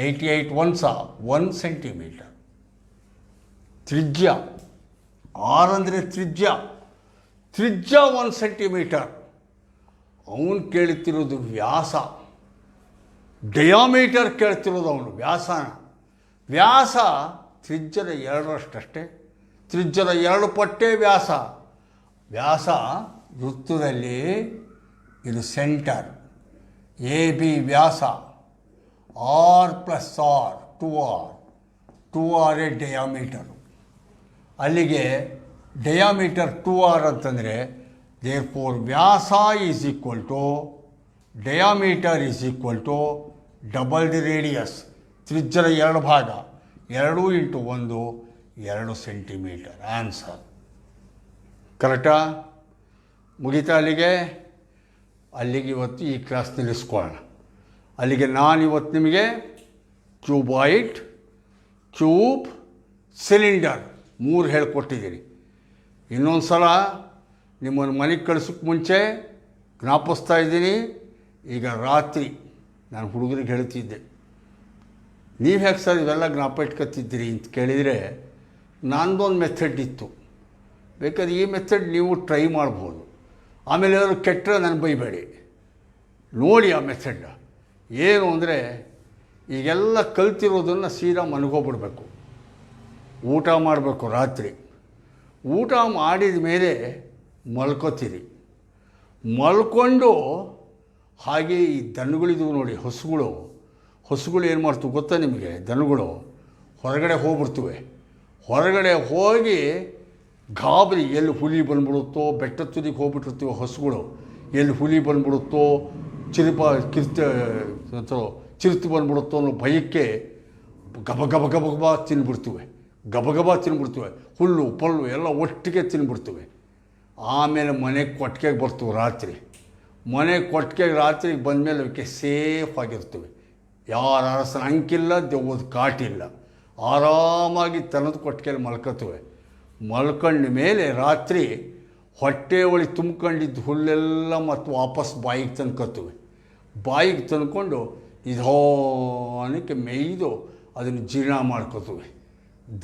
S1: 88 ones are 1 centimeter. ತ್ರಿಜ್ಯ r ಅಂದರೆ ತ್ರಿಜ್ಯ 1 ಸೆಂಟಿಮೀಟರ್. ಅವನು ಕೇಳುತ್ತಿರೋದು ವ್ಯಾಸ, ಡಯಾಮೀಟರ್ ಕೇಳ್ತಿರೋದು ಅವನು ವ್ಯಾಸ ತ್ರಿಜ್ಯದ 2ರಷ್ಟೇ. ತ್ರಿಜ್ಯದ 2 ಪಟ್ಟೇ ವ್ಯಾಸ. ವೃತ್ತದಲ್ಲಿ ಇದು ಸೆಂಟರ್, AB ವ್ಯಾಸ, r + r 2r ಡಯಾಮೀಟರು. ಅಲ್ಲಿಗೆ ಡಯಾಮೀಟರ್ 2r ಅಂತಂದರೆ therefore Vyasa diameter double the radius. ತ್ರಿಜ್ಯದ 2 ಭಾಗ, 2 × 1 2 ಸೆಂಟಿಮೀಟರ್. ಆನ್ಸರ್ ಕರೆಕ್ಟಾ? ಮುಗಿತಾ ಅಲ್ಲಿಗೆ ಇವತ್ತು ಈ ಕ್ಲಾಸ್ ನಿಲ್ಲಿಸ್ಕೊಳ್ಳೋಣ. ಅಲ್ಲಿಗೆ ನಾನಿವತ್ತು ನಿಮಗೆ ಕ್ಯೂಬಾಯ್ಡ್, ಕ್ಯೂಬ್, ಸಿಲಿಂಡರ್ 3 ಹೇಳ್ಕೊಟ್ಟಿದ್ದೀನಿ. ಇನ್ನೊಂದು ಸಲ ನಿಮ್ಮನ್ನು ಮನೆಗೆ ಕಳಿಸೋಕ್ಕೆ ಮುಂಚೆ ಜ್ಞಾಪಿಸ್ತಾ ಇದ್ದೀನಿ. ಈಗ ರಾತ್ರಿ ನಾನು ಹುಡುಗರಿಗೆ ಹೇಳ್ತಿದ್ದೆ, ನೀವು ಹೇಗೆ ಸರ್ ಇವೆಲ್ಲ ಜ್ಞಾಪ ಇಟ್ಕೊತಿದ್ದೀರಿ ಅಂತ ಕೇಳಿದರೆ, ನನ್ನದೊಂದು ಮೆಥಡ್ ಇತ್ತು. ಬೇಕಾದ್ರೆ ಈ ಮೆಥಡ್ ನೀವು ಟ್ರೈ ಮಾಡ್ಬೋದು. ಆಮೇಲೆ ಏನಾದ್ರು ಕೆಟ್ಟರೆ ನಾನು ಬೈಬೇಡಿ, ನೋಡಿ ಆ ಮೆಥಡ್ ಏನು ಅಂದರೆ ಈಗೆಲ್ಲ ಕಲ್ತಿರೋದನ್ನು ಸೀದಾ ಮನಗೋಗ್ಬಿಡ್ಬೇಕು. ಊಟ ಮಾಡಬೇಕು, ರಾತ್ರಿ ಊಟ ಮಾಡಿದ ಮೇಲೆ ಮಲ್ಕೋತೀರಿ. ಮಲ್ಕೊಂಡು ಹಾಗೆ ಈ ದನಗಳಿದ್ವು ನೋಡಿ, ಹಸುಗಳು ಏನು ಮಾಡ್ತವೆ ಗೊತ್ತಾ ನಿಮಗೆ? ದನಗಳು ಹೊರಗಡೆ ಹೋಗ್ಬಿಡ್ತವೆ. ಹೊರಗಡೆ ಹೋಗಿ ಗಾಬರಿ, ಎಲ್ಲಿ ಹುಲಿ ಬಂದ್ಬಿಡುತ್ತೋ, ಬೆಟ್ಟದ ತುದಿಗೆ ಹೋಗ್ಬಿಟ್ಟಿರ್ತೀವೋ ಹಸುಗಳು, ಎಲ್ಲಿ ಹುಲಿ ಬಂದ್ಬಿಡುತ್ತೋ, ಚಿರುತು ಬಂದ್ಬಿಡುತ್ತೋ ಅನ್ನೋ ಭಯಕ್ಕೆ ಗಬ ತಿನ್ಬಿಡ್ತವೆ. ಹುಲ್ಲು ಪಲ್ಲು ಎಲ್ಲ ಒಟ್ಟಿಗೆ ತಿನ್ಬಿಡ್ತವೆ. ಆಮೇಲೆ ಮನೆಗೆ ಕೊಟ್ಟಿಗೆಗೆ ಬರ್ತವೆ ರಾತ್ರಿ. ರಾತ್ರಿಗೆ ಬಂದಮೇಲೆ ಅವಕ್ಕೆ ಸೇಫ್ ಆಗಿರ್ತವೆ. ಯಾರ ಅರಸನ ಅಂಕಿಲ್ಲ, ದೆವ್ವದ ಕಾಟಿಲ್ಲ. ಆರಾಮಾಗಿ ತನ್ನದು ಕೊಟ್ಟಿಗೆಯಲ್ಲಿ ಮಲ್ಕೋತವೆ. ಮಲ್ಕೊಂಡ ಮೇಲೆ ರಾತ್ರಿ ಹೊಟ್ಟೆ ಒಳಗೆ ತುಂಬ್ಕೊಂಡಿದ್ದು ಹುಲ್ಲೆಲ್ಲ ಮತ್ತು ವಾಪಸ್ ಬಾಯಿಗೆ ತಂದ್ಕೊತವೆ. ಬಾಯಿಗೆ ತಂದ್ಕೊಂಡು ನಿಧಾನಕ್ಕೆ ಮೇಯ್ದು ಅದನ್ನು ಜೀರ್ಣ ಮಾಡ್ಕೋತವೆ.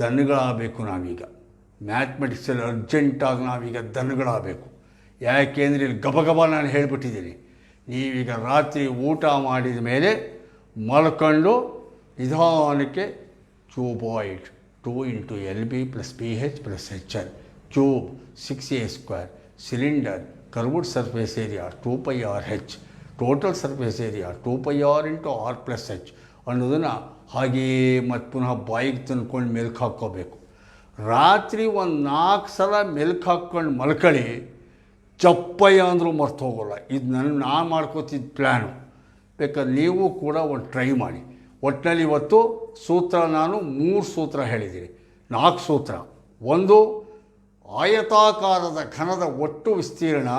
S1: ದನಗಳಾಗಬೇಕು ನಾವೀಗ. ಮ್ಯಾಥಮೆಟಿಕ್ಸಲ್ಲಿ ಅರ್ಜೆಂಟಾಗಿ ನಾವೀಗ ದನಗಳಾಗಬೇಕು. ಯಾಕೆಂದರೆ ಇಲ್ಲಿ ಗಬಗಬ ನಾನು ಹೇಳಿಬಿಟ್ಟಿದ್ದೀನಿ. ನೀವೀಗ ರಾತ್ರಿ ಊಟ ಮಾಡಿದ ಮೇಲೆ ಮಲ್ಕೊಂಡು ನಿಧಾನಕ್ಕೆ cuboid 2 × LB + PH + HL, cube 6a², cylinder, curved surface area 2πRH, total surface area 2πR × R + H ಅನ್ನೋದನ್ನು ಹಾಗೆಯೇ ಮತ್ತು ಪುನಃ ಬಾಯಿಗೆ ತಂದ್ಕೊಂಡು ಮೆಲ್ಕು ಹಾಕ್ಕೋಬೇಕು. ರಾತ್ರಿ ಒಂದು 4 ಸಲ ಮೆಲ್ಕು ಹಾಕ್ಕೊಂಡು ಮಲ್ಕೊಳ್ಳಿ. ಚಪ್ಪಯ್ಯ ಅಂದರೂ ಮರ್ತು ಹೋಗೋಲ್ಲ. ಇದು ನಾನು ಮಾಡ್ಕೋತಿದ್ದ ಪ್ಲ್ಯಾನು. ಬೇಕಾದ್ರೆ ನೀವು ಕೂಡ ಒಂದು ಟ್ರೈ ಮಾಡಿ. ಒಟ್ಟಿನಲ್ಲಿ ಇವತ್ತು ಸೂತ್ರ ನಾನು 3 ಸೂತ್ರ ಹೇಳಿದ್ದೀನಿ, 4 ಸೂತ್ರ. ಒಂದು, ಆಯತಾಕಾರದ ಘನದ ಒಟ್ಟು ವಿಸ್ತೀರ್ಣ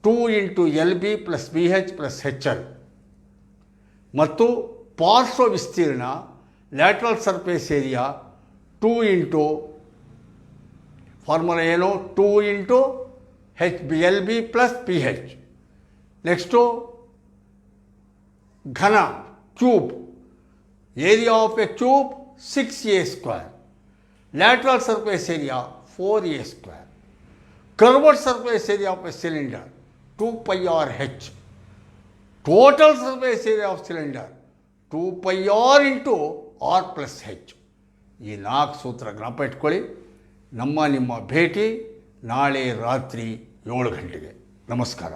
S1: 2 × LB + BH + HL ಮತ್ತು ಪಾರ್ಶ್ವ ವಿಸ್ತೀರ್ಣ ಲ್ಯಾಟ್ರಲ್ ಸರ್ಫೇಸ್ ಏರಿಯಾ 2 ಫಾರ್ಮುಲಾ ಏನು? 2 × LB + PH. ನೆಕ್ಸ್ಟು ಘನ, cube, area of A cube 6a², lateral surface area 4a², curved surface area of a cylinder 2πRH, total surface area of cylinder 2πR × R + H. ಈ 4 ಸೂತ್ರ ಜ್ಞಾಪ ಇಟ್ಕೊಳ್ಳಿ. ನಿಮ್ಮ ಭೇಟಿ ನಾಳೆ ರಾತ್ರಿ 7 ಗಂಟೆಗೆ. ನಮಸ್ಕಾರ.